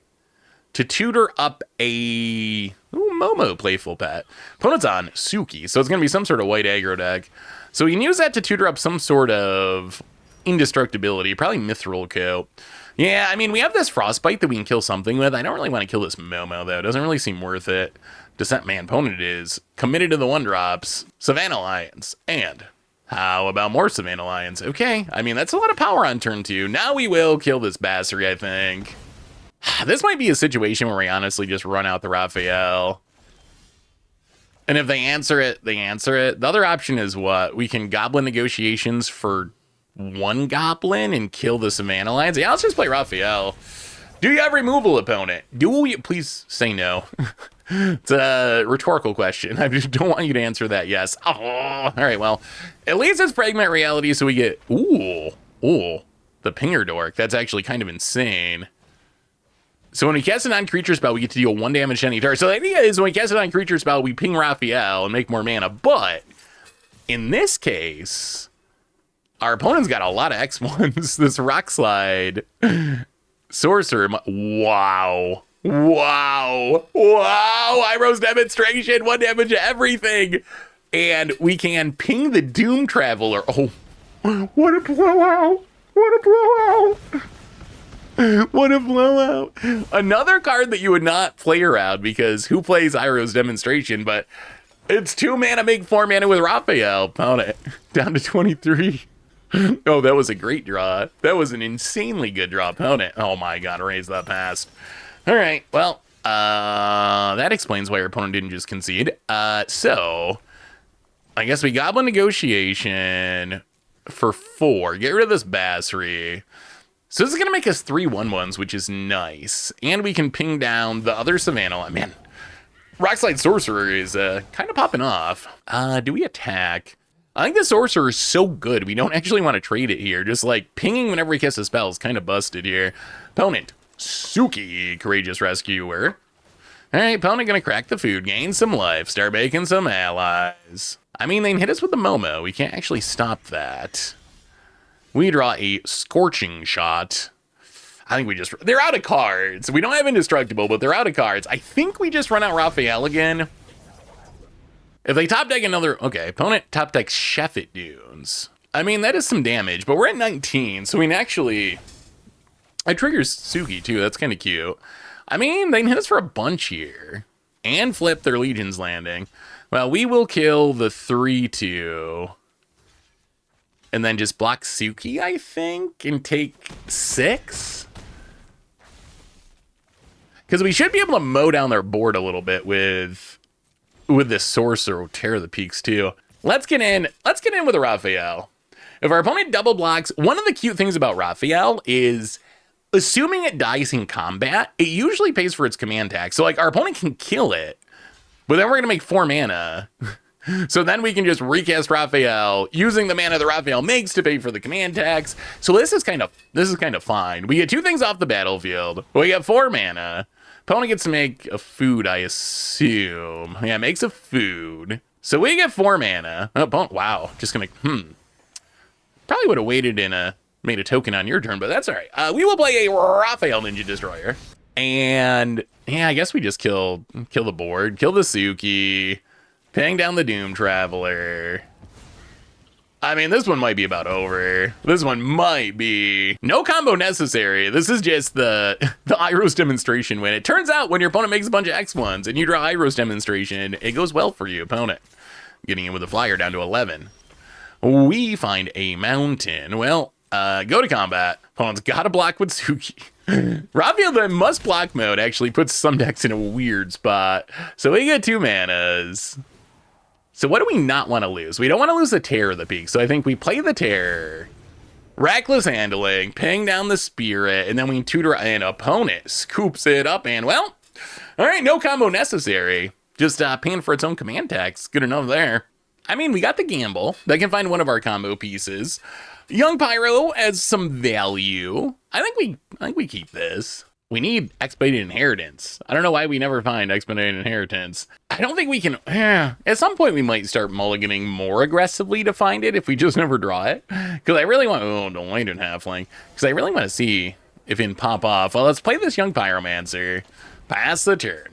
to tutor up a Momo Playful Pet. Opponent's on Suki, so it's going to be some sort of white aggro deck. So we can use that to tutor up some sort of indestructibility, probably Mithril Coat. Yeah, I mean, we have this Frostbite that we can kill something with. I don't really want to kill this Momo, though. It doesn't really seem worth it. Descent Man, opponent is committed to the 1-drops, Savannah Lions, and how about more Savannah Lions? Okay, I mean, that's a lot of power on turn 2. Now we will kill this Bassery, I think. This might be a situation where we honestly just run out the Raphael. And if they answer it, they answer it. The other option is what? We can Goblin Negotiations for 1 Goblin and kill the Savannah Lions. Yeah, let's just play Raphael. Do you have removal, opponent? Do you? Please say no. It's a rhetorical question. I just don't want you to answer that yes. Oh, all right, well, at least it's Fragment Reality, so we get, the Pinger Dork. That's actually kind of insane. So when we cast a non-creature spell, we get to deal 1 damage to any target. So the idea is when we cast a non-creature spell, we ping Raphael and make more mana. But in this case, our opponent's got a lot of X1s. This Rock Slide Sorcerer. Wow. Iroh's Demonstration. 1 damage to everything. And we can ping the Doom Traveler. Oh, what a blowout. What a blowout. Another card that you would not play around because who plays Iroh's Demonstration, but it's 2 mana, make 4 mana with Raphael. Opponent down to 23. Oh, that was a great draw. That was an insanely good draw, opponent. Oh my God, raise that past. All right, well, that explains why your opponent didn't just concede. So I guess we Goblin Negotiation for 4. Get rid of this Bassery. So this is going to make us 3 1/1s, which is nice. And we can ping down the other Savannah. Man, Rockslide Sorcerer is kind of popping off. Do we attack? I think the Sorcerer is so good, we don't actually want to trade it here. Just like pinging whenever he casts a spell is kind of busted here. Opponent, Suki, Courageous Rescuer. All right, opponent going to crack the food, gain some life, start making some allies. I mean, they can hit us with the Momo. We can't actually stop that. We draw a Scorching Shot. I think we just... They're out of cards. We don't have Indestructible, but they're out of cards. I think we just run out Raphael again. If they top deck another... Okay, opponent top decks Sheffet Dunes. I mean, that is some damage, but we're at 19, so we can actually... I triggers Suki, too. That's kind of cute. I mean, they can hit us for a bunch here. And flip their Legion's Landing. Well, we will kill the 3/2... and then just block Suki, I think, and take 6? Because we should be able to mow down their board a little bit with this Sorcerer. Tear the Peaks, too. Let's get in with a Raphael. If our opponent double blocks, one of the cute things about Raphael is, assuming it dies in combat, it usually pays for its command tax. So, like, our opponent can kill it, but then we're going to make 4 mana. So then we can just recast Raphael using the mana that Raphael makes to pay for the command tax. So this is kind of fine. We get 2 things off the battlefield. We get 4 mana. Opponent gets to make a food, I assume. Yeah, makes a food. So we get 4 mana. Oh, opponent, wow, just gonna probably would have waited and made a token on your turn, but that's all right. We will play a Raphael Ninja Destroyer, and yeah, I guess we just kill the board, kill the Suki. Ping down the Doom Traveler. I mean, this one might be about over. This one might be no combo necessary. This is just the Iros demonstration win. It turns out when your opponent makes a bunch of X1s and you draw Iros demonstration, it goes well for your opponent. Getting in with a flyer down to 11. We find a mountain. Well, go to combat. Opponent's got to block with Suki. Raphael, the must block mode, actually puts some decks in a weird spot. So we get 2 manas. So what do we not want to lose? We don't want to lose the Terror of the Peak. So I think we play the Terror. Reckless handling, ping down the Spirit, and then we tutor an opponent. Scoops it up, and well, all right, no combo necessary. Just paying for its own command tax. Good enough there. I mean, we got the Gamble. That can find one of our combo pieces. Young Pyro has some value. I think we keep this. We need Expedited Inheritance. I don't know why we never find Expedited Inheritance. I don't think we can... at some point, we might start mulliganing more aggressively to find it if we just never draw it. Because I really want... Oh, don't land in Halfling. Because I really want to see if it can pop off. Well, let's play this Young Pyromancer. Pass the turn.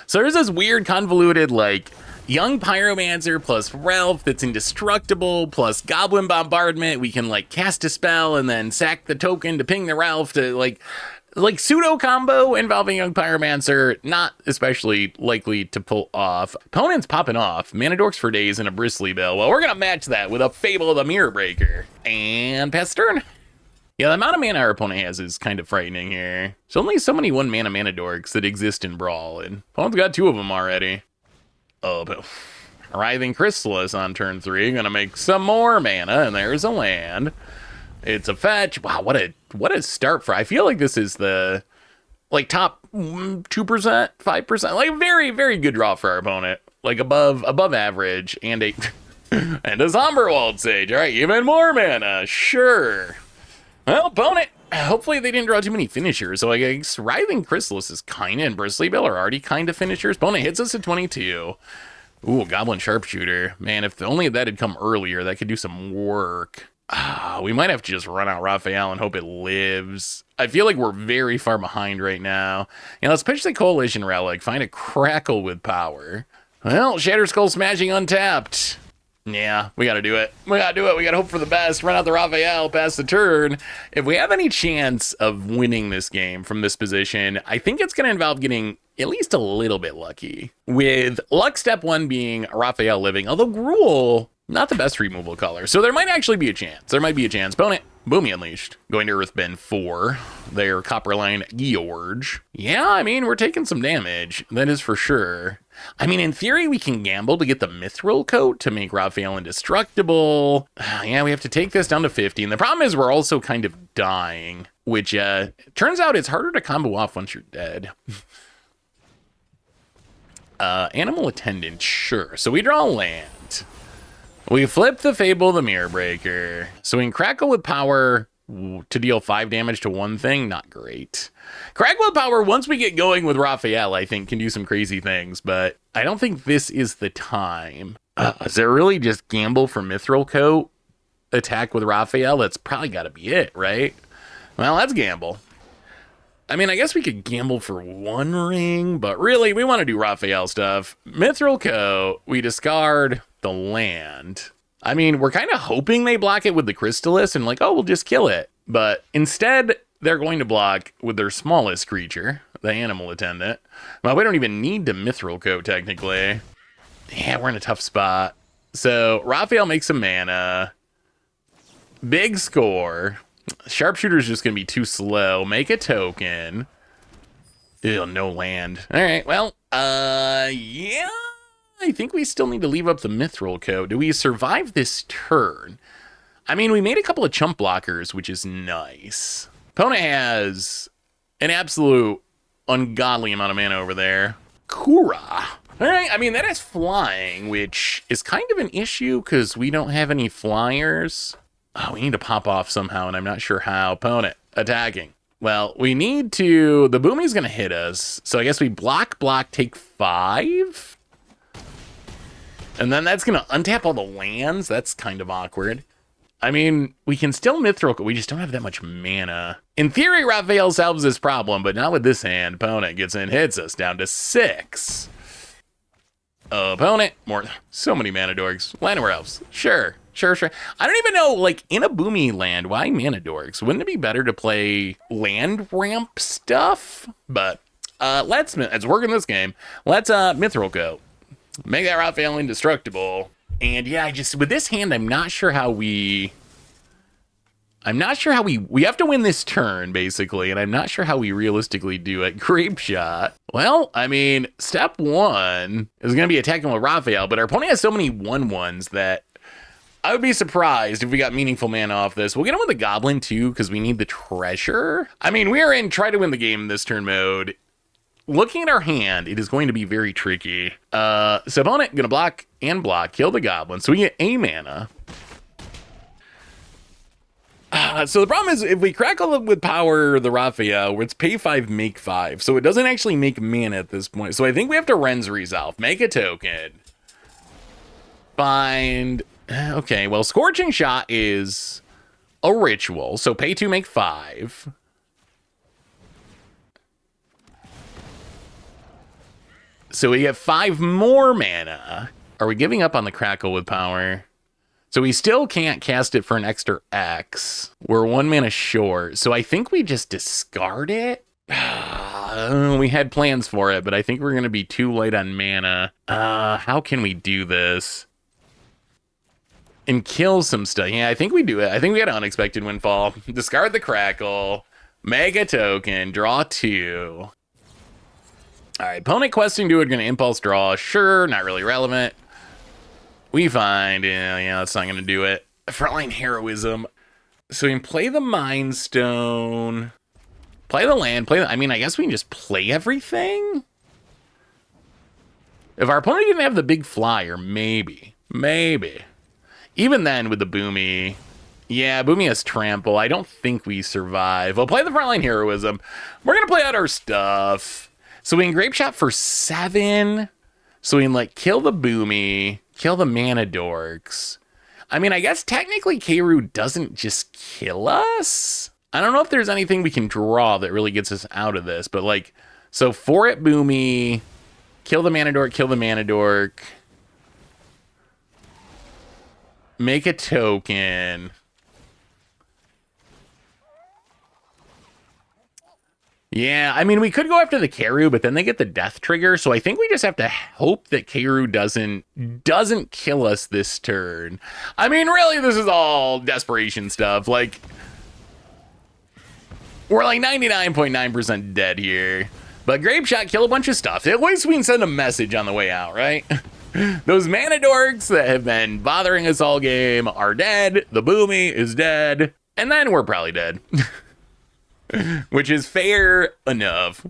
So there's this weird, convoluted, like... Young Pyromancer plus Ralph that's indestructible plus Goblin Bombardment. We can like cast a spell and then sack the token to ping the Ralph to like pseudo combo involving Young Pyromancer. Not especially likely to pull off. Opponent's popping off. Mana Dorks for days and a Bristly Bill. Well, we're going to match that with a Fable of the Mirror Breaker. And pass turn. Yeah, the amount of mana our opponent has is kind of frightening here. There's only so many 1-mana Mana Dorks that exist in Brawl, and opponent's got 2 of them already. Oh, but Writhing Chrysalis on turn 3, gonna make some more mana, and there's a land. It's a fetch. Wow, what a start for. I feel like this is the like top 2%, 5%, like very, very good draw for our opponent. Like above average, and a and a Somberwald Sage. All right, even more mana. Sure. Well, opponent. Hopefully they didn't draw too many finishers. So I guess Writhing Chrysalis is kind of, and Bristly Bill are already kind of finishers. Opponent hits us at 22. Ooh, Goblin Sharpshooter. Man, if only that had come earlier, that could do some work. We might have to just run out Raphael and hope it lives. I feel like we're very far behind right now. And let's pitch the Coalition Relic. Find a Crackle with power. Well, Shatter Skull Smashing untapped. Yeah, we gotta do it. We gotta hope for the best. Run out the Raphael, pass the turn. If we have any chance of winning this game from this position, I think it's gonna involve getting at least a little bit lucky. With luck step 1 being Raphael living, although Gruul, not the best removal color. So there might actually be a chance. Opponent, Boomy Unleashed. Going to Earthbend 4. Their Copperline George. Yeah, I mean, we're taking some damage. That is for sure. I mean, in theory, we can gamble to get the Mithril Coat to make Raphael indestructible. Yeah, we have to take this down to 50. And the problem is we're also kind of dying, which turns out it's harder to combo off once you're dead. Animal Attendant, sure. So we draw land. We flip the Fable of the Mirror Breaker. So we can Crackle with power to deal 5 damage to one thing. Not great. Crackle with power, once we get going with Raphael, I think can do some crazy things, but I don't think this is the time. Is there really just gamble for Mithril Coat? Attack with Raphael? That's probably got to be it, right? Well, let's gamble. I mean, I guess we could gamble for 1 ring, but really, we want to do Raphael stuff. Mithril Coat, we discard the land. I mean, we're kind of hoping they block it with the Crystallis and like, oh, we'll just kill it. But instead, they're going to block with their smallest creature, the Animal Attendant. Well, we don't even need the Mithril Coat, technically. Yeah, we're in a tough spot. So, Raphael makes some mana. Big score. Sharpshooter's just going to be too slow. Make a token. Ew, no land. All right, well, yeah. I think we still need to leave up the Mithril Coat. Do we survive this turn? I mean, we made a couple of chump blockers, which is nice. Opponent has an absolute ungodly amount of mana over there. Kura. All right, I mean, that is flying, which is kind of an issue because we don't have any flyers. Oh, we need to pop off somehow, and I'm not sure how. Opponent attacking. Well, we need to... The Boomy's going to hit us, so I guess we block, take 5? And then that's going to untap all the lands. That's kind of awkward. I mean, we can still Mithril. We just don't have that much mana. In theory, Raphael solves this problem, but not with this hand. Opponent gets in, hits us down to 6. Opponent, more. So many mana dorks. Land of Elves. Sure. Sure. I don't even know, like, in a boomy land, why mana dorks? Wouldn't it be better to play land ramp stuff? But let's work in this game. Let's Mithril Coat. Make that Raphael indestructible. And yeah, with this hand, I'm not sure how we have to win this turn, basically, and I'm not sure how we realistically do it. Grape Shot. Well, I mean, step one is going to be attacking with Raphael, but our opponent has so many 1/1s that I would be surprised if we got meaningful mana off this. We'll get him with the Goblin, too, because we need the treasure. I mean, we are in try to win the game in this turn mode. Looking at our hand, it is going to be very tricky. So opponent going to block and block, kill the Goblin, so we get a mana. So the problem is, if we crackle it with power the Raphael, it's pay 5, make 5. So it doesn't actually make mana at this point. So I think we have to Ren's Resolve, make a token. Find... Okay, well, Scorching Shot is a ritual. So pay 2, make 5. So we have 5 more mana. Are we giving up on the crackle with power? So we still can't cast it for an extra X. We're 1 mana short. So I think we just discard it. We had plans for it, but I think we're going to be too light on mana. How can we do this? And kill some stuff. Yeah, I think we do it. I think we had an unexpected windfall. Discard the crackle. Make a token. Draw 2. All right, opponent questing to it. Going to impulse draw. Sure, not really relevant. We find, yeah, that's not going to do it. Frontline Heroism. So we can play the Mind Stone, play the land, I mean, I guess we can just play everything. If our opponent didn't have the big flyer, maybe. Even then, with the Boomy, yeah, Boomy has Trample. I don't think we survive. We'll play the Frontline Heroism. We're going to play out our stuff. So we can Grape Shot for 7. So we can, like, kill the Boomy, kill the Mana Dorks. I mean, I guess technically Keiru doesn't just kill us. I don't know if there's anything we can draw that really gets us out of this, but, like, so 4 at Boomy, kill the Mana Dork, make a token. Yeah, I mean, we could go after the Keiru, but then they get the death trigger, so I think we just have to hope that Keiru doesn't kill us this turn. I mean, really, this is all desperation stuff. Like, we're like 99.9% dead here. But Grape Shot, kill a bunch of stuff. At least we can send a message on the way out, right? Those Mana Dorks that have been bothering us all game are dead. The Boomy is dead. And then we're probably dead. Which is fair enough.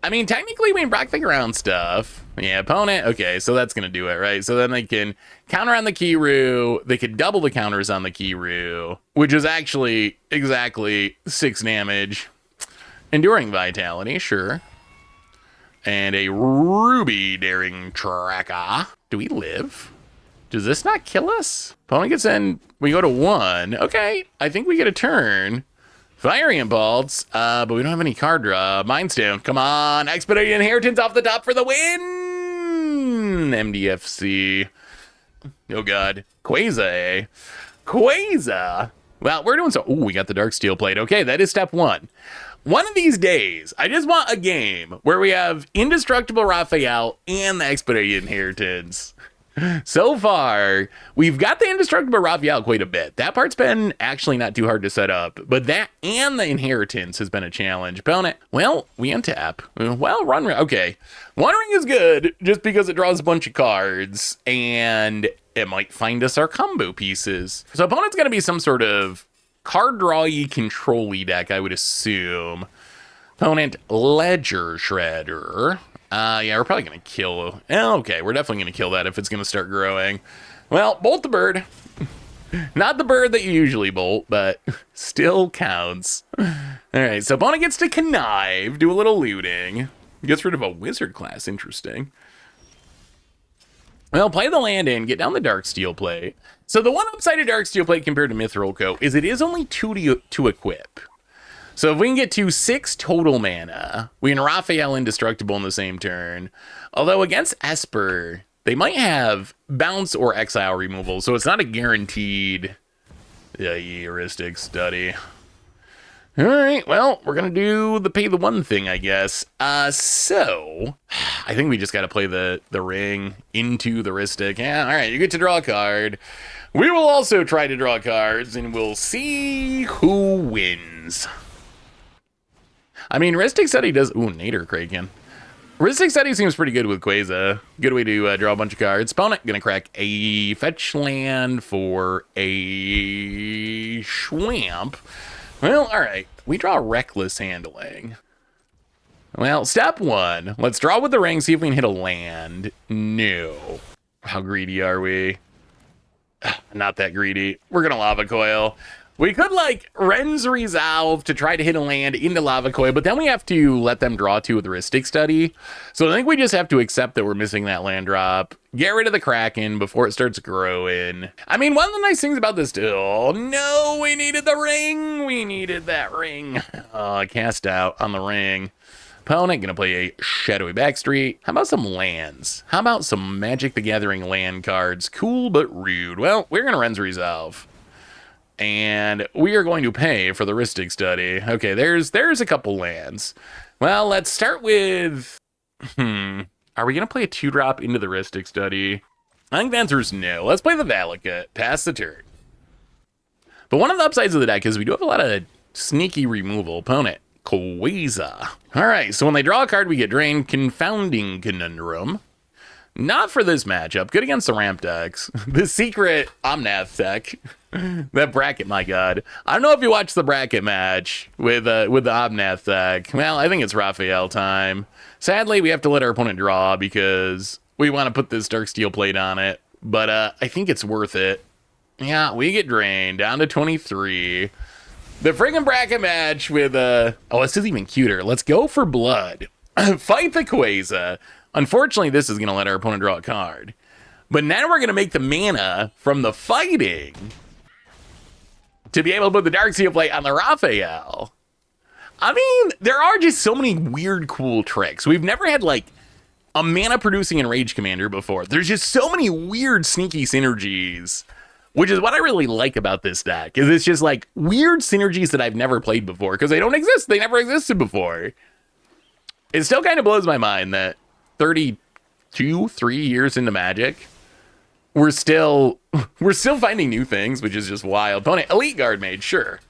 I mean, technically we can block the ground stuff. Yeah, opponent. Okay, so that's going to do it, right? So then they can counter on the Keiru. They could double the counters on the Keiru, which is actually exactly 6 damage. Enduring Vitality, sure. And a Ruby Daring Tracker. Do we live? Does this not kill us? Opponent gets in. We go to 1. Okay, I think we get a turn. Fiery Impulse, but we don't have any card draw. Mind Stone, come on. Expedited Inheritance off the top for the win. MDFC. Oh, God. Quasar. Well, we're doing so. Oh, we got the Dark Steel Plate. Okay, that is step 1. One of these days, I just want a game where we have Indestructible Raphael and the Expedited Inheritance. So far, we've got the Indestructible Raphael quite a bit. That part's been actually not too hard to set up, but that and the Inheritance has been a challenge. Opponent, well, we untap. Well, Run Ring, okay. One Ring is good just because it draws a bunch of cards, and it might find us our combo pieces. So opponent's going to be some sort of card drawy, control-y deck, I would assume. Opponent, Ledger Shredder. Yeah, we're probably going to kill... Okay, we're definitely going to kill that if it's going to start growing. Well, bolt the bird. Not the bird that you usually bolt, but still counts. All right, so opponent gets to connive, do a little looting. Gets rid of a wizard class, interesting. Well, play the land in, get down the Dark Steel Plate. So the one upside of Dark Steel Plate compared to Mithril Coat is it is only 2 to equip. So if we can get to 6 total mana, we can Raphael Indestructible in the same turn. Although against Esper, they might have bounce or exile removal, so it's not a guaranteed heuristic study. All right, well, we're going to do the pay the one thing, I guess. So, I think we just got to play the ring into the heuristic. Yeah, all right, you get to draw a card. We will also try to draw cards, and we'll see who wins. I mean, heuristic study does... Ooh, Nader Kraken. Heuristic study seems pretty good with Quasar. Good way to draw a bunch of cards. Opponent gonna crack a fetch land for a Schwamp. Well, all right. We draw reckless handling. Well, step one. Let's draw with the ring, see if we can hit a land. No. How greedy are we? Not that greedy. We're gonna Lava Coil. We could, like, Ren's Resolve to try to hit a land into Lava Coil, but then we have to let them draw two with the Heuristic Study. So I think we just have to accept that we're missing that land drop. Get rid of the Kraken before it starts growing. I mean, one of the nice things about this deal... Oh, no, we needed the ring. We needed that ring. Cast out on the ring. Opponent gonna play a Shadowy Backstreet. How about some lands? How about some Magic the Gathering land cards? Cool but rude. Well, we're gonna Ren's Resolve. And we are going to pay for the Heuristic Study. Okay, there's a couple lands. Well, let's start with... Are we going to play a 2-drop into the Heuristic Study? I think the answer is no. Let's play the Valakut. Pass the turn. But one of the upsides of the deck is we do have a lot of sneaky removal. Opponent, Quasar. All right, so when they draw a card, we get drained. Confounding Conundrum. Not for this matchup. Good against the ramp decks. The secret Omnath deck. That bracket, my god. I don't know if you watched the bracket match with the Omnath deck. Well, I think it's Raphael time. Sadly, we have to let our opponent draw because we want to put this Darksteel plate on it. But I think it's worth it. Yeah, we get drained down to 23. The friggin' bracket match with oh, this is even cuter. Let's go for blood. Fight the Quasar. Unfortunately, this is going to let our opponent draw a card. But now we're going to make the mana from the fighting to be able to put the Darksteel plate on the Raphael. I mean, there are just so many weird, cool tricks. We've never had, like, a mana-producing Enraged Commander before. There's just so many weird, sneaky synergies, which is what I really like about this deck, is it's just, like, weird synergies that I've never played before, because they don't exist. They never existed before. It still kind of blows my mind that 3 years into Magic, we're still finding new things, which is just wild. Opponent, Elite Guard Mage, sure.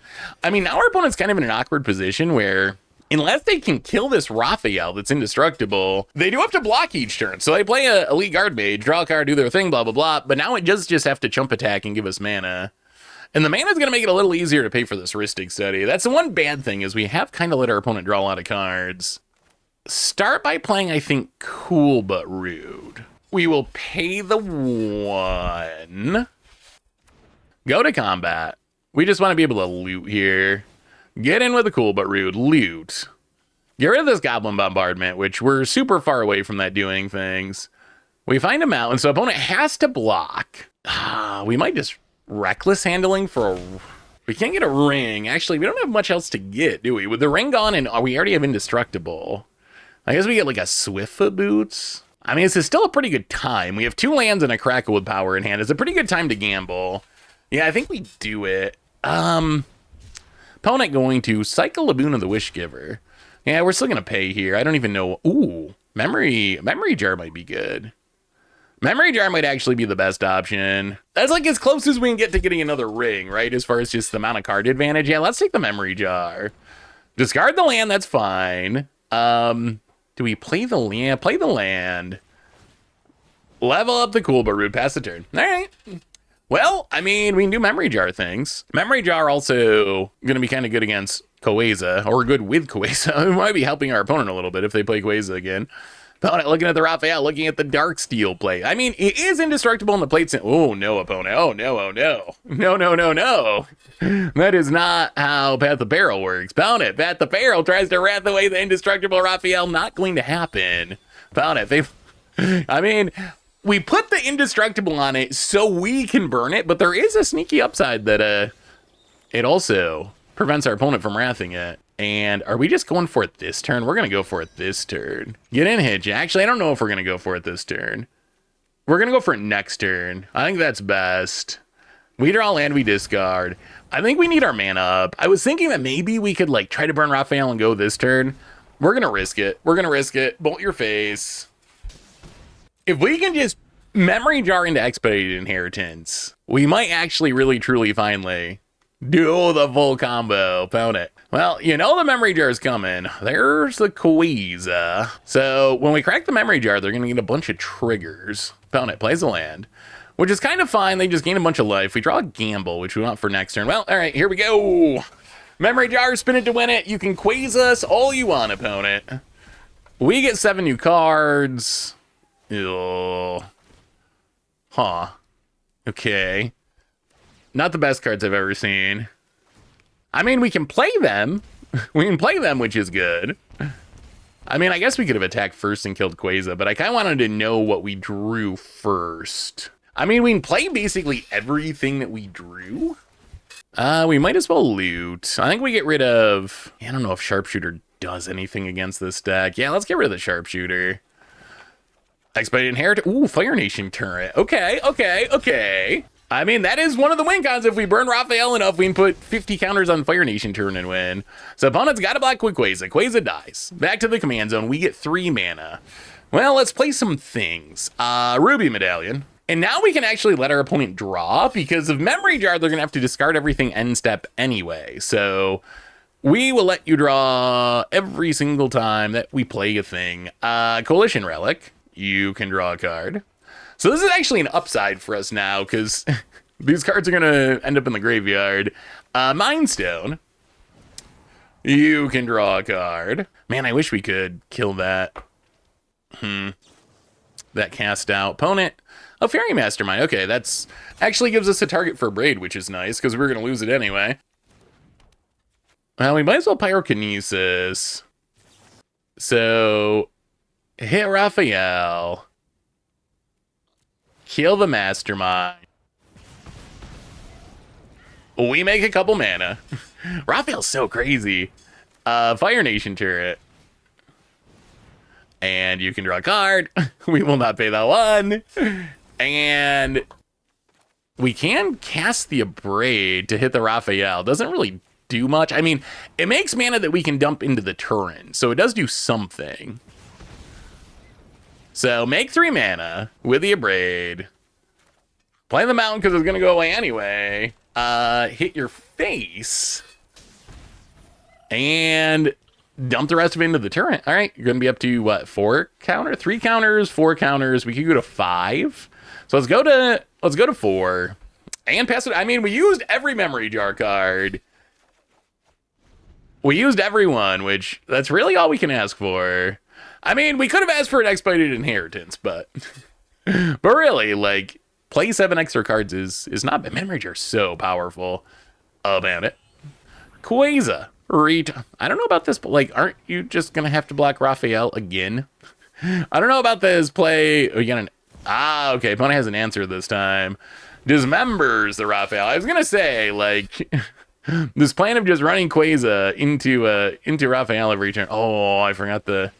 I mean, now our opponent's kind of in an awkward position where, unless they can kill this Raphael that's indestructible, they do have to block each turn. So they play a Elite Guard Mage, draw a card, do their thing, blah, blah, blah. But now it does just have to chump attack and give us mana. And the mana is going to make it a little easier to pay for this Heuristic Study. That's the one bad thing, is we have kind of let our opponent draw a lot of cards. Start by playing, I think, Cool but Rude. We will pay the 1. Go to combat. We just want to be able to loot here. Get in with a Cool but Rude. Loot. Get rid of this Goblin Bombardment, which we're super far away from that doing things. We find a mountain, so opponent has to block. We might just Reckless Handling for a... We can't get a ring. Actually, we don't have much else to get, do we? With the ring gone, and we already have Indestructible. I guess we get like a Swiftfoot Boots. I mean, this is still a pretty good time. We have 2 lands and a Crackle with power in hand. It's a pretty good time to gamble. Yeah, I think we do it. Opponent going to Cycle Laboon of the Wishgiver. Yeah, we're still going to pay here. I don't even know. Ooh, Memory Jar might be good. Memory Jar might actually be the best option. That's like as close as we can get to getting another ring, right? As far as just the amount of card advantage. Yeah, let's take the Memory Jar. Discard the land, that's fine. Do we play the land? Yeah, play the land. Level up the Cool but Rude, pass the turn. All right. Well, I mean, we can do Memory Jar things. Memory Jar also going to be kind of good against Quasar, or good with Quasar. We might be helping our opponent a little bit if they play Quasar again. Opponent looking at the Raphael, looking at the Darksteel plate. I mean, it is indestructible in the plates. Oh, no, opponent. Oh, no, oh, no. No, no, no, no. That is not how Path the Barrel works. Opponent, Path the Barrel tries to wrath away the indestructible Raphael. Not going to happen. Opponent, I mean, we put the indestructible on it so we can burn it, but there is a sneaky upside that it also prevents our opponent from wrathing it. And are we just going for it this turn? We're going to go for it this turn. Get in, Hitch. Actually, I don't know if we're going to go for it this turn. We're going to go for it next turn. I think that's best. We draw land, we discard. I think we need our mana up. I was thinking that maybe we could like try to burn Raphael and go this turn. We're going to risk it. We're going to risk it. Bolt your face. If we can just memory jar into Expedited Inheritance, we might actually really truly finally do the full combo, opponent. Well, you know the memory jar is coming. There's the Queza. So when we crack the memory jar, they're going to get a bunch of triggers. Opponent plays a land, which is kind of fine. They just gain a bunch of life. We draw a gamble, which we want for next turn. Well, all right, here we go. Memory jar, spin it to win it. You can Queza us all you want, opponent. We get 7 new cards. Ew. Huh. Okay. Not the best cards I've ever seen. I mean, we can play them. We can play them, which is good. I mean, I guess we could have attacked first and killed Queza, but I kind of wanted to know what we drew first. I mean, we can play basically everything that we drew. We might as well loot. I think we get rid of... I don't know if Sharpshooter does anything against this deck. Yeah, let's get rid of the Sharpshooter. Expedited Inheritance. Ooh, Fire Nation turret. Okay. I mean, that is one of the win cons. If we burn Raphael enough, we can put 50 counters on Fire Nation turn and win. So opponent's got to block with Queza. Queza dies. Back to the command zone. We get 3 mana. Well, let's play some things. Ruby Medallion. And now we can actually let our opponent draw, because of Memory Jar, they're going to have to discard everything end step anyway. So we will let you draw every single time that we play a thing. Coalition Relic. You can draw a card. So this is actually an upside for us now, because these cards are going to end up in the graveyard. Mind Stone. You can draw a card. Man, I wish we could kill that. That cast out. Opponent. Oh, Fairy Mastermind. Okay, that's actually gives us a target for Braid, which is nice, because we're going to lose it anyway. Well, we might as well Pyrokinesis. So, hit Raphael. Kill the Mastermind. We make a couple mana. Raphael's so crazy. Fire Nation turret. And you can draw a card. We will not pay that one. And we can cast the Abrade to hit the Raphael. Doesn't really do much. I mean, it makes mana that we can dump into the turn. So it does do something. So make 3 mana with the Abrade. Play the mountain because it's going to go away anyway. Hit your face. And dump the rest of it into the turret. All right, you're going to be up to, what, 4 counter? 3 counters, 4 counters. We could go to 5. So let's go to 4. And pass it. I mean, we used every Memory Jar card. We used everyone, which that's really all we can ask for. I mean, we could have asked for an Expedited Inheritance, but really, like, play 7 extra cards is not bad. Memory Jar is so powerful. About it. Queza. I don't know about this, but, like, aren't you just going to have to block Raphael again? I don't know about this play. Okay, opponent has an answer this time. Dismembers the Raphael. I was going to say, like, this plan of just running Queza into Raphael every turn. Oh, I forgot the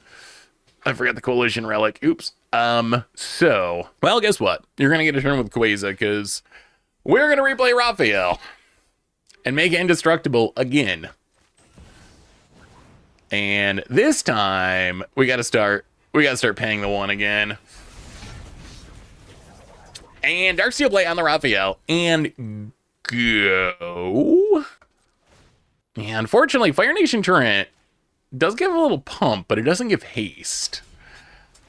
Coalition Relic. Oops. So, well, guess what? You're going to get a turn with Queza, because we're going to replay Raphael and make it indestructible again. And this time, we got to start paying the 1 again. And Darksteel Blade on the Raphael, and go. Yeah, unfortunately, Fire Nation Turret does give a little pump, but it doesn't give haste.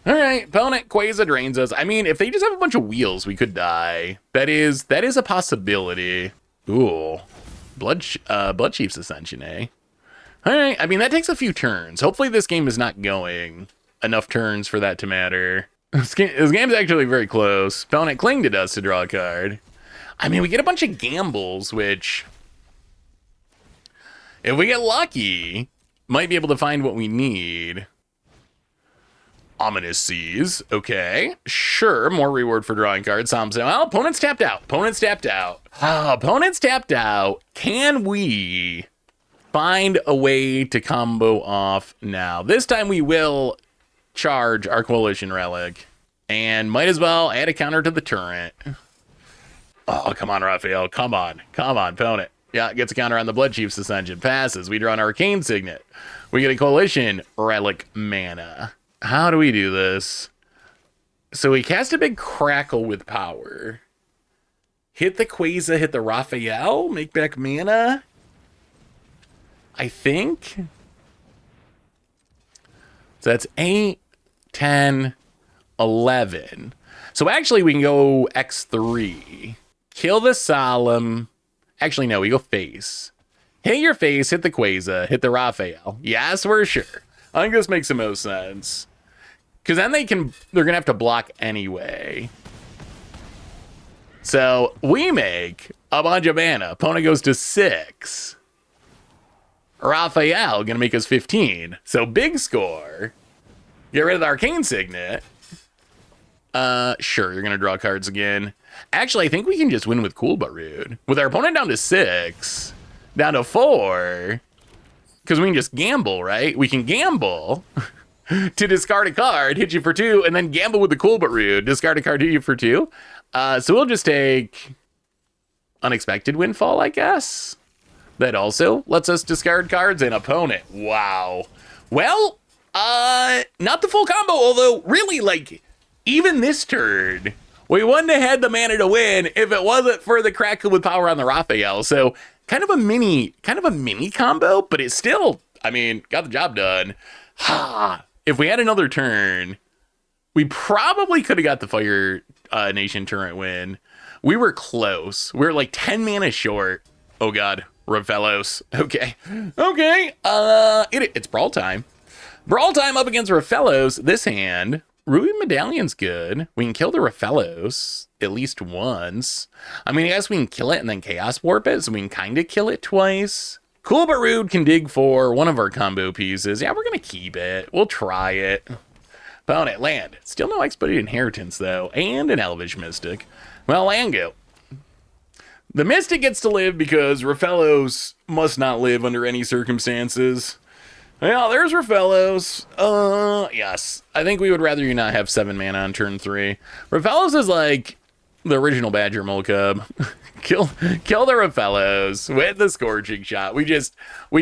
All right, opponent Queza drains us. I mean, if they just have a bunch of wheels, we could die. That is a possibility. Ooh, Blood Chief's Ascension, eh? All right, I mean, that takes a few turns. Hopefully this game is not going enough turns for that to matter. This game's actually very close. Opponent Cling to Dust to draw a card. I mean, we get a bunch of gambles, which, if we get lucky, might be able to find what we need. Ominous Seas. Okay, sure. More reward for drawing cards. Well, opponent's tapped out. Opponent's tapped out. Can we find a way to combo off now? This time we will charge our Coalition Relic And might as well add a counter to the turret. Oh, come on, Raphael. Come on. Come on, opponent. Yeah, gets a counter on the Blood Chief's Ascension. Passes. We draw an Arcane Signet. We get a Coalition Relic mana. How do we do this? So we cast a big Crackle with power. Hit the Quasar, hit the Raphael, make back mana. I think. So that's 8, 10, 11. So actually we can go X3. Kill the Solemn. Actually, no, we go face. Hit your face, hit the Quasar, hit the Raphael. Yes, we're sure. I think this makes the most sense. Because then they're going to have to block anyway. So we make a bunch of mana. Opponent goes to 6. Raphael going to make us 15. So big score. Get rid of the Arcane Signet. Sure, you're going to draw cards again. Actually, I think we can just win with Cool But Rude. With our opponent down to 6, down to 4, because we can just gamble, right? We can gamble to discard a card, hit you for 2, and then gamble with the Cool But Rude, discard a card, hit you for 2. So we'll just take Unexpected Windfall, I guess. That also lets us discard cards and opponent. Wow. Well, not the full combo, although really, like, even this turn, we wouldn't have had the mana to win if it wasn't for the Crackle with power on the Raphael. So kind of a mini combo, but it's still, I mean, got the job done. If we had another turn, we probably could have got the Fire Nation turret win. We were close. We were like 10 mana short. Oh God, Raphaelos. Okay. It's Brawl time. Brawl time up against Raphaelos. This hand, Ruby Medallion's good. We can kill the Raphaelos at least once. I mean, I guess we can kill it and then Chaos Warp it, so we can kind of kill it twice. Cool But Rude can dig for one of our combo pieces. Yeah, we're going to keep it. We'll try it. Opponent, land. Still no Expedited Inheritance, though, and an Elvish Mystic. Well, land go. The Mystic gets to live because Raphaelos must not live under any circumstances. Well, there's Raphaelos. Yes. I think we would rather you not have 7 mana on turn 3. Raphaelos is like the original Badger Molcub. Kill the Raphaelos with the Scorching Shot. We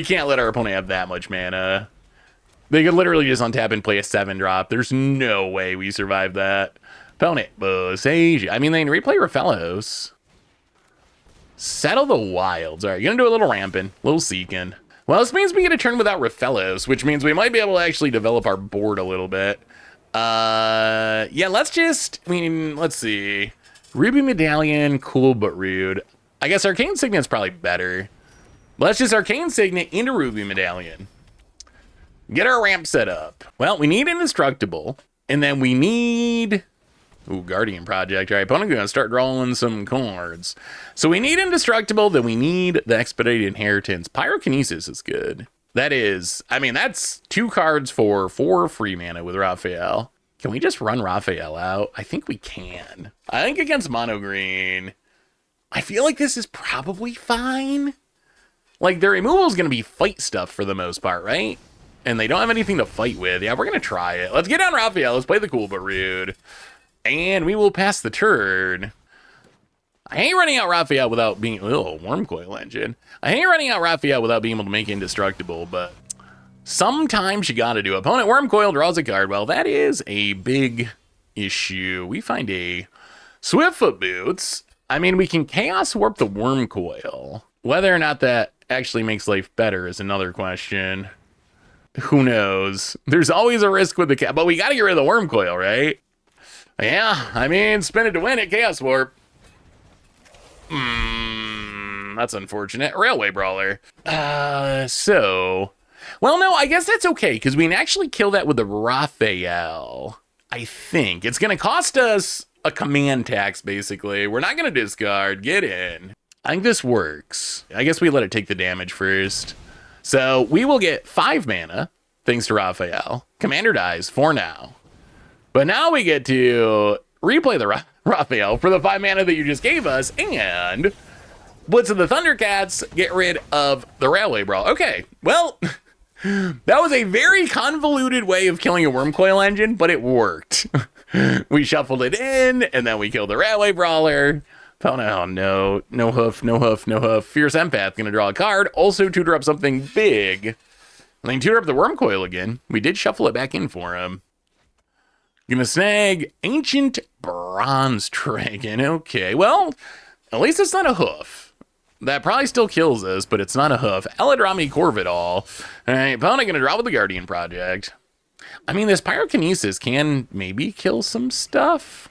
can't let our opponent have that much mana. They could literally just untap and play a 7-drop. There's no way we survive that. Opponent, Boseiju. I mean, they can replay Raphaelos. Settle the Wilds. All right, you're going to do a little ramping, a little seeking. Well, this means we get a turn without Raphaelos, which means we might be able to actually develop our board a little bit. Yeah, let's see. Ruby Medallion, Cool But Rude. I guess Arcane Signet's probably better. Let's just Arcane Signet into Ruby Medallion. Get our ramp set up. Well, we need Indestructible, and then we need... Ooh, Guardian Project. All right, opponent going to start drawing some cards. So we need Indestructible, then we need the Expedited Inheritance. Pyrokinesis is good. That is, I mean, that's 2 cards for 4 free mana with Raphael. Can we just run Raphael out? I think we can. I think against mono green, I feel like this is probably fine. Like, their removal is going to be fight stuff for the most part, right? And they don't have anything to fight with. Yeah, we're going to try it. Let's get down Raphael. Let's play the Cool But Rude. And we will pass the turn. I hate running out Raphael without being... Oh, Wormcoil Engine. I hate running out Raphael without being able to make Indestructible, but sometimes you gotta do it. Opponent Wormcoil draws a card. Well, that is a big issue. We find a Swiftfoot Boots. I mean, we can Chaos Warp the Wormcoil. Whether or not that actually makes life better is another question. Who knows? There's always a risk with the... But we gotta get rid of the Wormcoil, right? Yeah, I mean, spin it to win it, Chaos Warp. That's unfortunate. Railway Brawler. So... Well, no, I guess that's okay, because we can actually kill that with the Raphael. I think. It's going to cost us a command tax, basically. We're not going to discard. Get in. I think this works. I guess we let it take the damage first. So we will get 5 mana, thanks to Raphael. Commander dies for now. But now we get to replay the Raphael for the 5 mana that you just gave us, and Blitz of the Thundercats, get rid of the Railway Brawl. Okay, well, that was a very convoluted way of killing a Wormcoil Engine, but it worked. We shuffled it in, and then we killed the Railway Brawler. Oh no, no hoof, no hoof, no hoof. Fierce Empath, gonna draw a card. Also tutor up something big. And then tutor up the Worm Coil again. We did shuffle it back in for him. Gonna snag Ancient Bronze Dragon. Okay, well, at least it's not a hoof. That probably still kills us, but it's not a hoof. Eladrami Corvidall. All right, opponent gonna draw with the Guardian Project. I mean, this Pyrokinesis can maybe kill some stuff.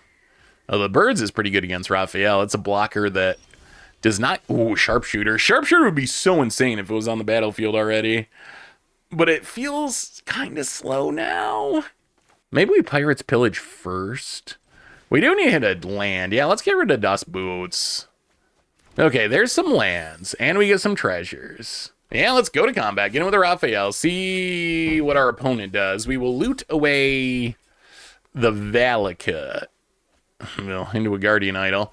Oh, the Birds is pretty good against Raphael. It's a blocker that does not... Ooh, Sharpshooter. Sharpshooter would be so insane if it was on the battlefield already. But it feels kind of slow now. Maybe we Pirates Pillage first. We do need to hit a land. Yeah, let's get rid of Dust Boots. Okay, there's some lands. And we get some treasures. Yeah, let's go to combat. Get in with the Raphael. See what our opponent does. We will loot away the Valakut. Well, into a Guardian Idol.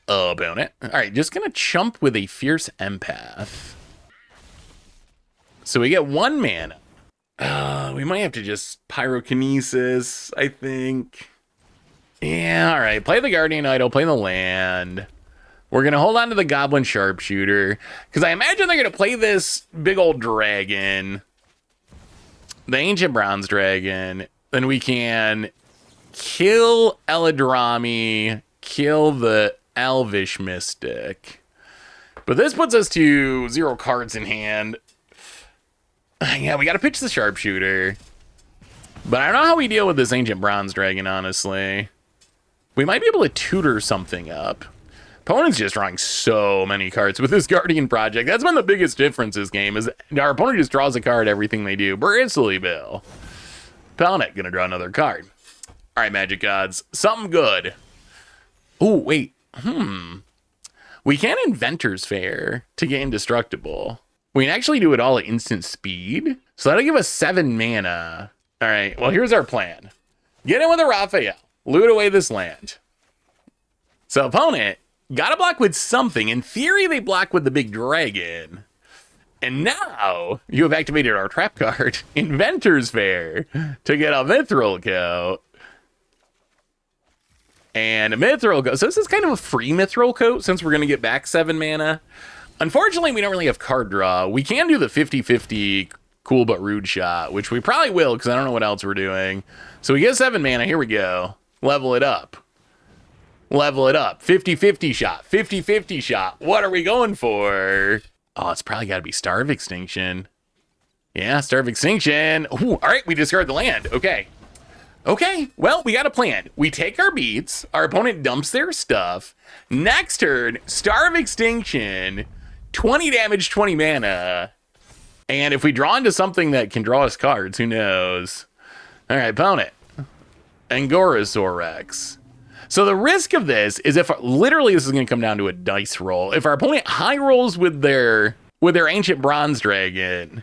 Opponent. All right, just going to chump with a Fierce Empath. So we get 1 mana. We might have to just Pyrokinesis, I think. Yeah, all right. Play the Guardian Idol, play the land. We're going to hold on to the Goblin Sharpshooter, because I imagine they're going to play this big old dragon, the Ancient Bronze Dragon. Then we can kill Eladrami, kill the Elvish Mystic. But this puts us to 0 cards in hand. Yeah, we got to pitch the Sharpshooter. But I don't know how we deal with this Ancient Bronze Dragon, honestly. We might be able to tutor something up. Opponent's just drawing so many cards with this Guardian Project. That's been the biggest difference this game, is our opponent just draws a card everything they do. Bristly Bill. Opponent gonna draw another card. All right, Magic Gods. Something good. Oh, wait. We can Inventor's Fair to get Indestructible. We can actually do it all at instant speed. So that'll give us 7 mana. All right, well, here's our plan. Get in with a Raphael. Loot away this land. So opponent gotta block with something. In theory, they block with the big dragon. And now you have activated our trap card, Inventor's Fair, to get a Mithril Coat. And a Mithril Coat. So this is kind of a free Mithril Coat since we're going to get back 7 mana. Unfortunately, we don't really have card draw. We can do the 50-50 Cool But Rude shot, which we probably will because I don't know what else we're doing. So we get 7 mana. Here we go. Level it up. Level it up. 50-50 shot. 50-50 shot. What are we going for? Oh, it's probably got to be Star of Extinction. Yeah, Star of Extinction. Ooh, all right, we discard the land. Okay. Okay, well, we got a plan. We take our beats. Our opponent dumps their stuff. Next turn, Star of Extinction. 20 damage, 20 mana. And if we draw into something that can draw us cards, who knows? All right, opponent. Angorasaurus. So the risk of this is if literally this is going to come down to a dice roll. If our opponent high rolls with their Ancient Bronze Dragon,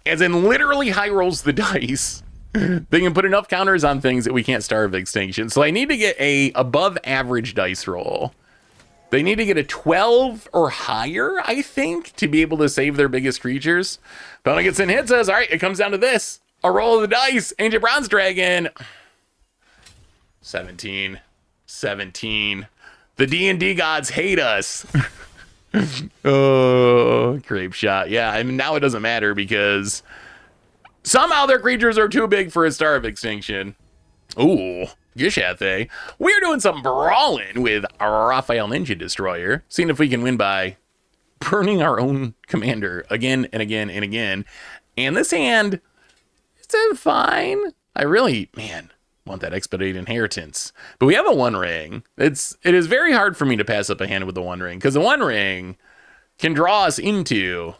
as in literally high rolls the dice, they can put enough counters on things that we can't Starve Extinction. So I need to get a above average dice roll. They need to get a 12 or higher, I think, to be able to save their biggest creatures. Opponent gets in, hits us. All right, it comes down to this. A roll of the dice. Ancient Bronze Dragon. 17. 17. The D&D gods hate us. Oh, Grape Shot. Yeah, I mean, now it doesn't matter because somehow their creatures are too big for a Star of Extinction. Ooh, Gishathe. We're doing some brawling with our Raphael Ninja Destroyer, seeing if we can win by burning our own commander again and again and again. And this hand, it's fine. I really, man, want that Expedited Inheritance. But we have a One Ring. It is very hard for me to pass up a hand with the One Ring, because the One Ring can draw us into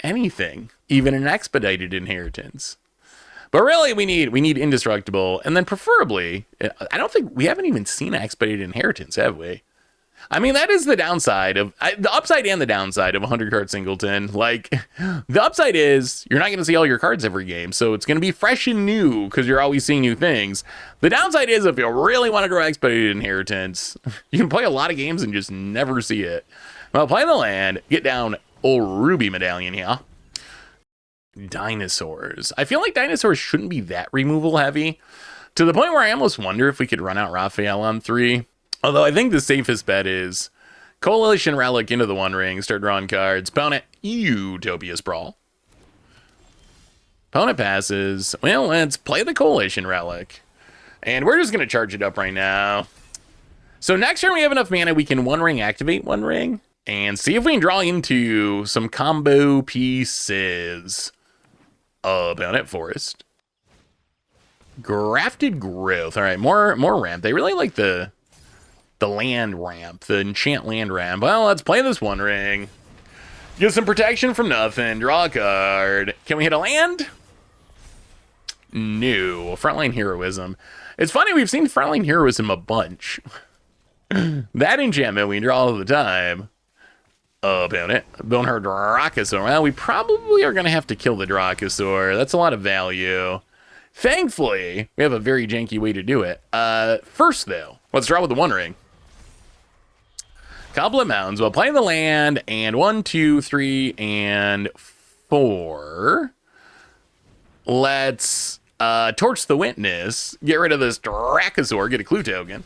anything, even an Expedited Inheritance. But really, we need Indestructible, and then preferably, I don't think we haven't even seen Expedited Inheritance, have we? I mean, that is the downside of the upside and the downside of a 100-card singleton. Like, the upside is you're not going to see all your cards every game, so it's going to be fresh and new because you're always seeing new things. The downside is if you really want to grow Expedited Inheritance, you can play a lot of games and just never see it. Well, play the land, get down old Ruby Medallion here. Dinosaurs. I feel like dinosaurs shouldn't be that removal heavy. To the point where I almost wonder if we could run out Raphael on 3. Although I think the safest bet is Coalition Relic into the One Ring, start drawing cards. Opponent, Utopia Sprawl. Opponent passes. Well, let's play the Coalition Relic. And we're just going to charge it up right now. So next turn we have enough mana, we can One Ring activate One Ring. And see if we can draw into some combo pieces. Opponent Forest. Grafted Growth. All right, more ramp. They really like the land ramp, the enchant land ramp. Well, let's play this One Ring. Get some protection from nothing. Draw a card. Can we hit a land? No. Frontline Heroism. It's funny, we've seen Frontline Heroism a bunch. That enchantment we draw all the time. Opponent. Bonehard Dracosaur. Well, we probably are going to have to kill the Dracosaur. That's a lot of value. Thankfully, we have a very janky way to do it. First, though, let's draw with the One Ring. Couple of mountains. We'll play the land, and 1, 2, 3, and 4. Let's torch the Witness. Get rid of this Dracosaur. Get a clue token.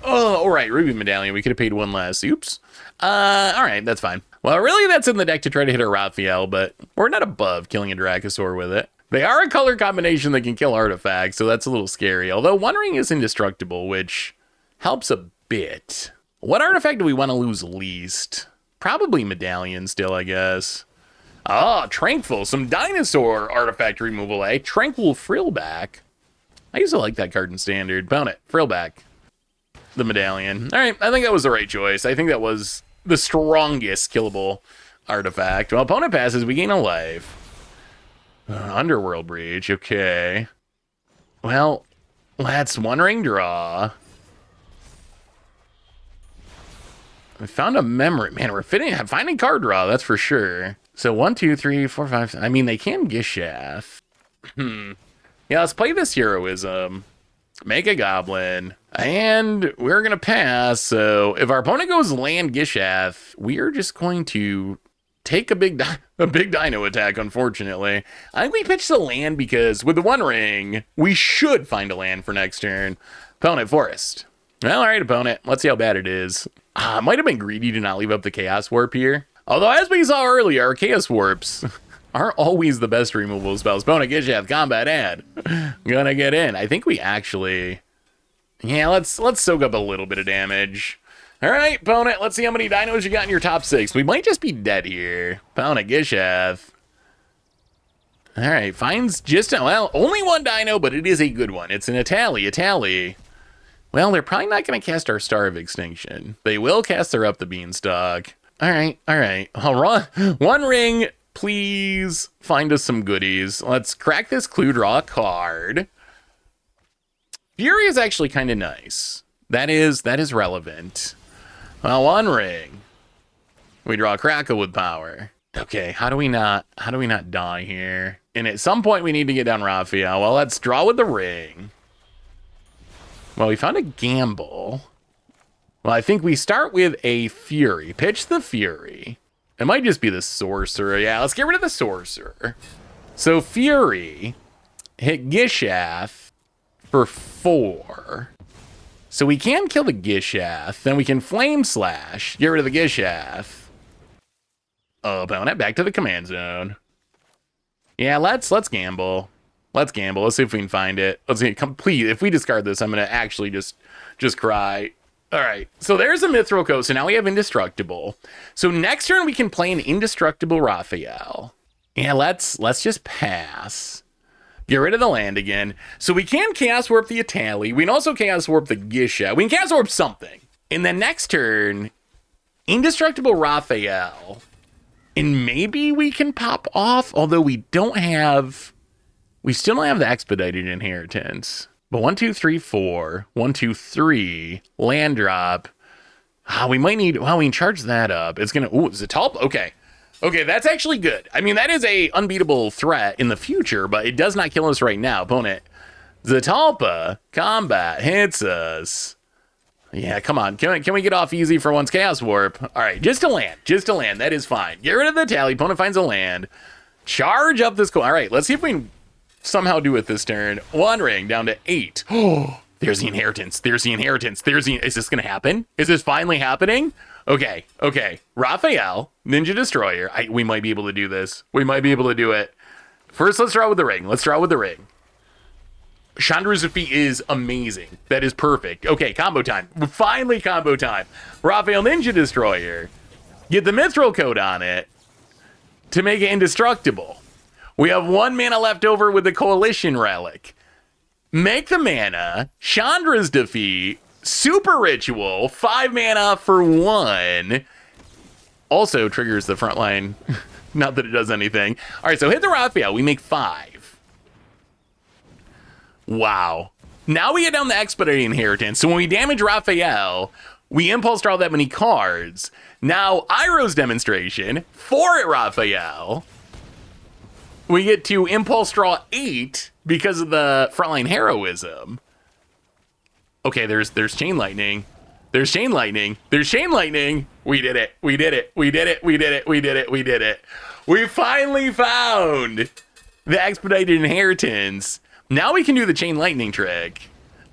Oh, all right. Ruby Medallion. We could have paid 1 less. Oops. All right. That's fine. Well, really, that's in the deck to try to hit a Raphael, but we're not above killing a Dracosaur with it. They are a color combination that can kill artifacts, so that's a little scary. Although One Ring is indestructible, which helps a bit. What artifact do we want to lose least? Probably Medallion still, I guess. Ah, Tranquil. Some dinosaur artifact removal, eh? Tranquil Frillback. I used to like that card in Standard. Opponent, Frillback. The Medallion. All right, I think that was the right choice. I think that was the strongest killable artifact. Well, opponent passes, we gain a life. Underworld Breach, okay. Well, let's One Ring draw. I found a memory. Man, we're finding card draw, that's for sure. So 1, 2, 3, 4, 5. I mean, they can Gishath. Yeah, let's play this Heroism. Make a Goblin. And we're going to pass. So if our opponent goes land Gishath, we are just going to take a big dino attack, unfortunately. I think we pitched the land because with the One Ring, we should find a land for next turn. Opponent Forest. Well, all right, opponent. Let's see how bad it is. Might have been greedy to not leave up the Chaos Warp here. Although, as we saw earlier, Chaos Warps aren't always the best removal spells. Opponent Gishath, combat add. Gonna get in. I think we actually... Yeah, let's soak up a little bit of damage. All right, opponent, let's see how many dinos you got in your top 6. We might just be dead here. Opponent Gishath. All right, finds just... Well, only 1 dino, but it is a good one. It's an Itali. Well, they're probably not going to cast our Star of Extinction. They will cast their Up the Beanstalk. All right. One Ring, please find us some goodies. Let's crack this clue, draw a card. Fury is actually kind of nice. That is relevant. Well, One Ring. We draw a Crackle with power. Okay, how do we not die here? And at some point we need to get down Raphael. Well, let's draw with the ring. Well, we found a gamble. Well, I think we start with a Fury. Pitch the Fury. It might just be the Sorcerer. Yeah, let's get rid of the Sorcerer. So Fury hit Gishath for 4. So we can kill the Gishath. Then we can Flame Slash. Get rid of the Gishath. Opponent, back to the command zone. Yeah, let's gamble. Let's gamble. Let's see if we can find it. Let's see, complete. If we discard this, I'm going to actually just cry. All right. So there's a Mithril Coast. So now we have Indestructible. So next turn, we can play an Indestructible Raphael. Yeah, let's just pass. Get rid of the land again. So we can Chaos Warp the Itali. We can also Chaos Warp the Gisha. We can Chaos Warp something. And then next turn, Indestructible Raphael. And maybe we can pop off, although we still don't have the Expedited Inheritance. But 1, 2, 3, 4. 1, 2, 3. Land drop. We might need, well, we can charge that up. It's going to, ooh, Zetalpa. Okay, that's actually good. I mean, that is a unbeatable threat in the future, but it does not kill us right now. Opponent, Zetalpa, combat, hits us. Yeah, come on. Can we get off easy for once? Chaos Warp. All right, just a land. That is fine. Get rid of the tally. Opponent finds a land. Charge up this. All right, let's see if we can somehow do it this turn. 1 ring down to 8. Oh, there's the inheritance. There's the inheritance. Is this going to happen? Is this finally happening? Okay. Raphael, Ninja Destroyer. We might be able to do this. We might be able to do it. First, let's draw with the ring. Chandra's defeat is amazing. That is perfect. Okay, combo time. Finally combo time. Raphael Ninja Destroyer. Get the Mithril Coat on it to make it indestructible. We have 1 mana left over with the Coalition Relic. Make the mana. Chandra's defeat. Super Ritual. 5 mana for 1. Also triggers the front line. Not that it does anything. All right, so hit the Raphael. We make 5. Wow. Now we get down the Expedited Inheritance. So when we damage Raphael, we impulse draw that many cards. Now, Iroh's Demonstration. 4 at Raphael. We get to impulse draw 8 because of the frontline heroism. Okay, there's Chain Lightning. There's Chain Lightning. We did it. We finally found the Expedited Inheritance. Now we can do the Chain Lightning trick.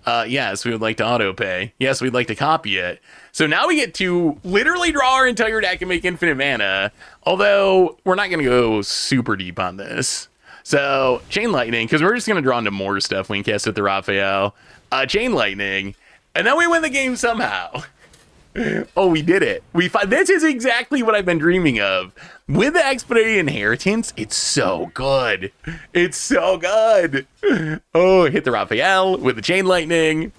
Yes, we would like to auto pay. Yes, we'd like to copy it. So now we get to literally draw our entire deck and make infinite mana. Although we're not going to go super deep on this. So Chain Lightning, because we're just going to draw into more stuff when we cast with the Raphael. Chain Lightning, and then we win the game somehow. Oh, we did it. This is exactly what I've been dreaming of. With the Expedited Inheritance, it's so good. Oh, hit the Raphael with the Chain Lightning.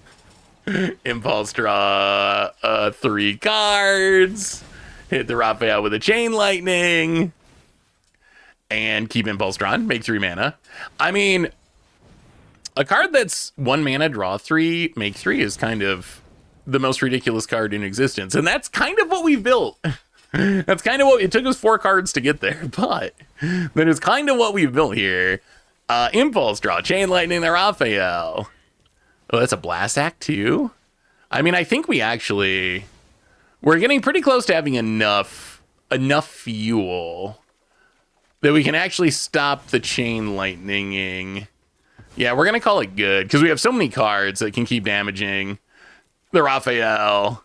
Impulse draw 3 cards. Hit the Raphael with a Chain Lightning. And keep impulse drawn. Make 3 mana. I mean, a card that's 1 mana, draw 3, make 3 is kind of the most ridiculous card in existence. And that's kind of what we built. That's kind of what it took us 4 cards to get there, but that is kind of what we've built here. Impulse draw, Chain Lightning, the Raphael. Oh, that's a Blast Act too. I mean, I think we're getting pretty close to having enough fuel that we can actually stop the Chain Lightninging. Yeah, we're gonna call it good because we have so many cards that can keep damaging the Raphael.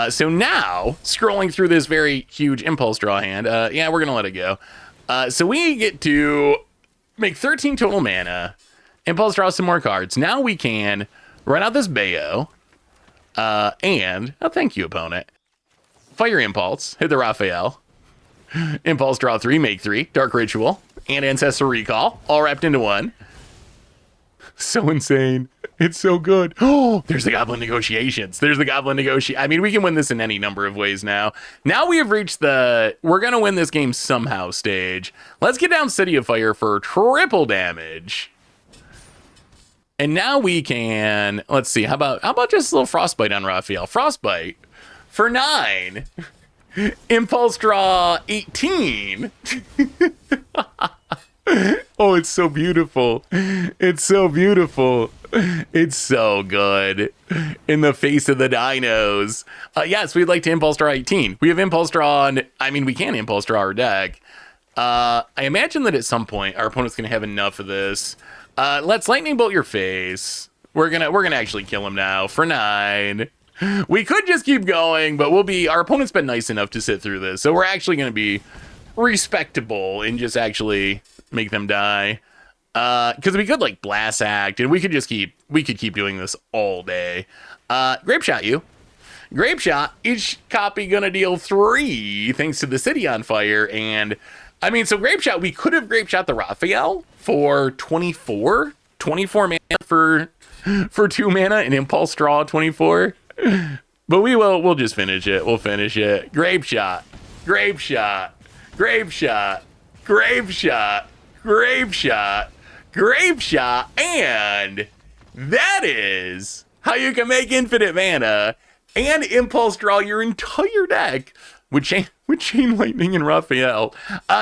So now, scrolling through this very huge impulse draw hand, yeah, we're gonna let it go. So we get to make 13 total mana, impulse draw some more cards. Now we can run out this Bayo, and, oh, thank you, opponent. Fire Impulse, hit the Raphael. Impulse draw 3, make 3, Dark Ritual, and Ancestral Recall, all wrapped into one. So insane. It's so good. Oh, there's the Goblin Negotiations. I mean, we can win this in any number of ways now. Now we have reached the we're going to win this game somehow stage. Let's get down City of Fire for triple damage. And now we can, let's see, how about just a little Frostbite on Raphael? Frostbite for 9. Impulse draw 18. Oh, it's so beautiful. It's so good. In the face of the dinos. Yes, we'd like to impulse draw 18. We have impulse draw on, I mean, we can impulse draw our deck. I imagine that at some point our opponent's gonna have enough of this. Let's lightning bolt your face. We're gonna actually kill him now for 9. We could just keep going, but our opponent's been nice enough to sit through this, so we're actually gonna be respectable and just actually make them die. Because we could like Blast Act, and we could keep doing this all day. Grape Shot you. Grape Shot, each copy gonna deal 3 thanks to the City on Fire. And I mean, so Grape Shot, we could have Grape Shot the Raphael for 24 mana for 2 mana and impulse draw 24. But we'll just finish it. We'll finish it. Grape Shot, Grape Shot, Grape Shot, Grape Shot, Grape Shot, Grape Shot, and that is how you can make infinite mana and impulse draw your entire deck with with Chain Lightning and Raphael.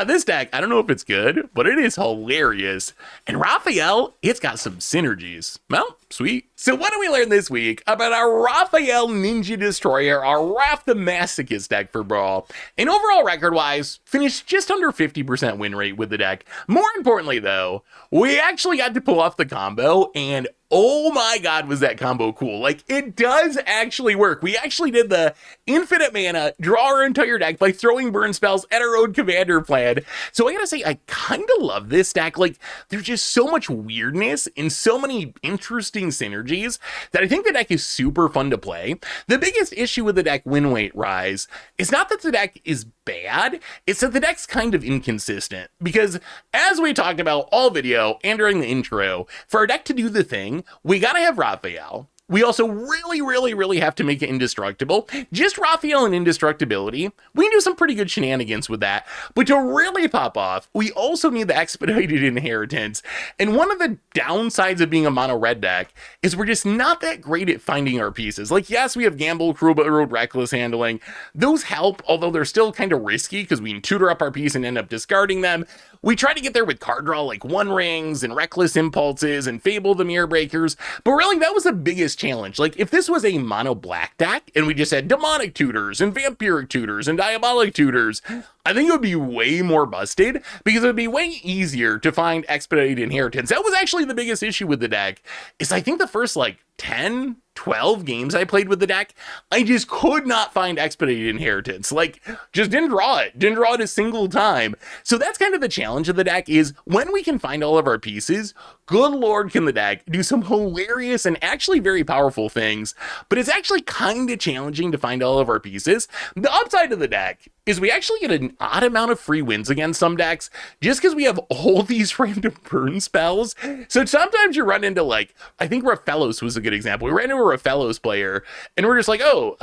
This deck, I don't know if it's good, but it is hilarious. And Raphael, it's got some synergies. Well, sweet. So what do we learn this week about our Raphael Ninja Destroyer, our Raph the Masochist deck for Brawl? And overall record-wise, finished just under 50% win rate with the deck. More importantly though, we actually got to pull off the combo, and oh my god, was that combo cool. Like, it does actually work. We actually did the infinite mana, draw our entire deck by throwing burn spells at our own commander plan. So I gotta say, I kind of love this deck. Like, there's just so much weirdness and so many interesting synergies that I think the deck is super fun to play. The biggest issue with the deck win rate rise is not that the deck is bad, it's that the deck's kind of inconsistent. Because as we talked about all video and during the intro, for our deck to do the thing, we gotta have Raphael. We also really have to make it indestructible. Just Raphael and indestructibility, we can do some pretty good shenanigans with that. But to really pop off, we also need the expedited inheritance. And one of the downsides of being a mono red deck is we're just not that great at finding our pieces. Like, yes, we have Gamble, Cruel But Road, Reckless Handling. Those help, although they're still kind of risky because we can tutor up our piece and end up discarding them. We try to get there with card draw like One Rings and Reckless Impulses and Fable the Mirror Breakers. But really, that was the biggest challenge. Like, if this was a mono black deck and we just had demonic tutors and vampiric tutors and diabolic tutors, I think it would be way more busted because it would be way easier to find expedited inheritance. That was actually the biggest issue with the deck, is I think the first like 10, 12 games I played with the deck, I just could not find expedited inheritance. Like, just didn't draw it a single time. So that's kind of the challenge of the deck, is when we can find all of our pieces, good lord can the deck do some hilarious and actually very powerful things, but it's actually kind of challenging to find all of our pieces. The upside of the deck is we actually get an odd amount of free wins against some decks just because we have all these random burn spells. So sometimes you run into, like, I think Raphaelos was a good example. We ran into a Raphaelos player and we're just like, oh,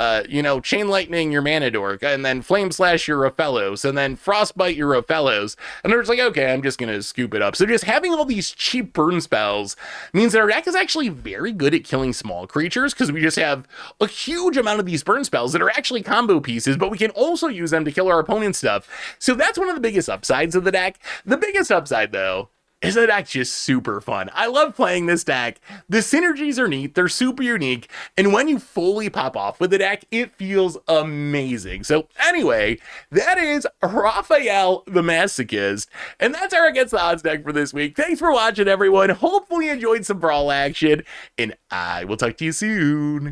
Chain Lightning your Mana Dork, and then Flame Slash your Raphaelos, and then Frostbite your Raphaelos. And they're just like, okay, I'm just gonna scoop it up. So just having all these cheap burn spells means that our deck is actually very good at killing small creatures because we just have a huge amount of these burn spells that are actually combo pieces, but we can also use them to kill our opponent's stuff. So that's one of the biggest upsides of the deck. The biggest upside, though, is the deck's just super fun. I love playing this deck. The synergies are neat, they're super unique, and when you fully pop off with the deck, it feels amazing. So anyway, that is Raphael the Masochist, and that's our Against the Odds deck for this week. Thanks for watching, everyone. Hopefully you enjoyed some Brawl action, and I will talk to you soon.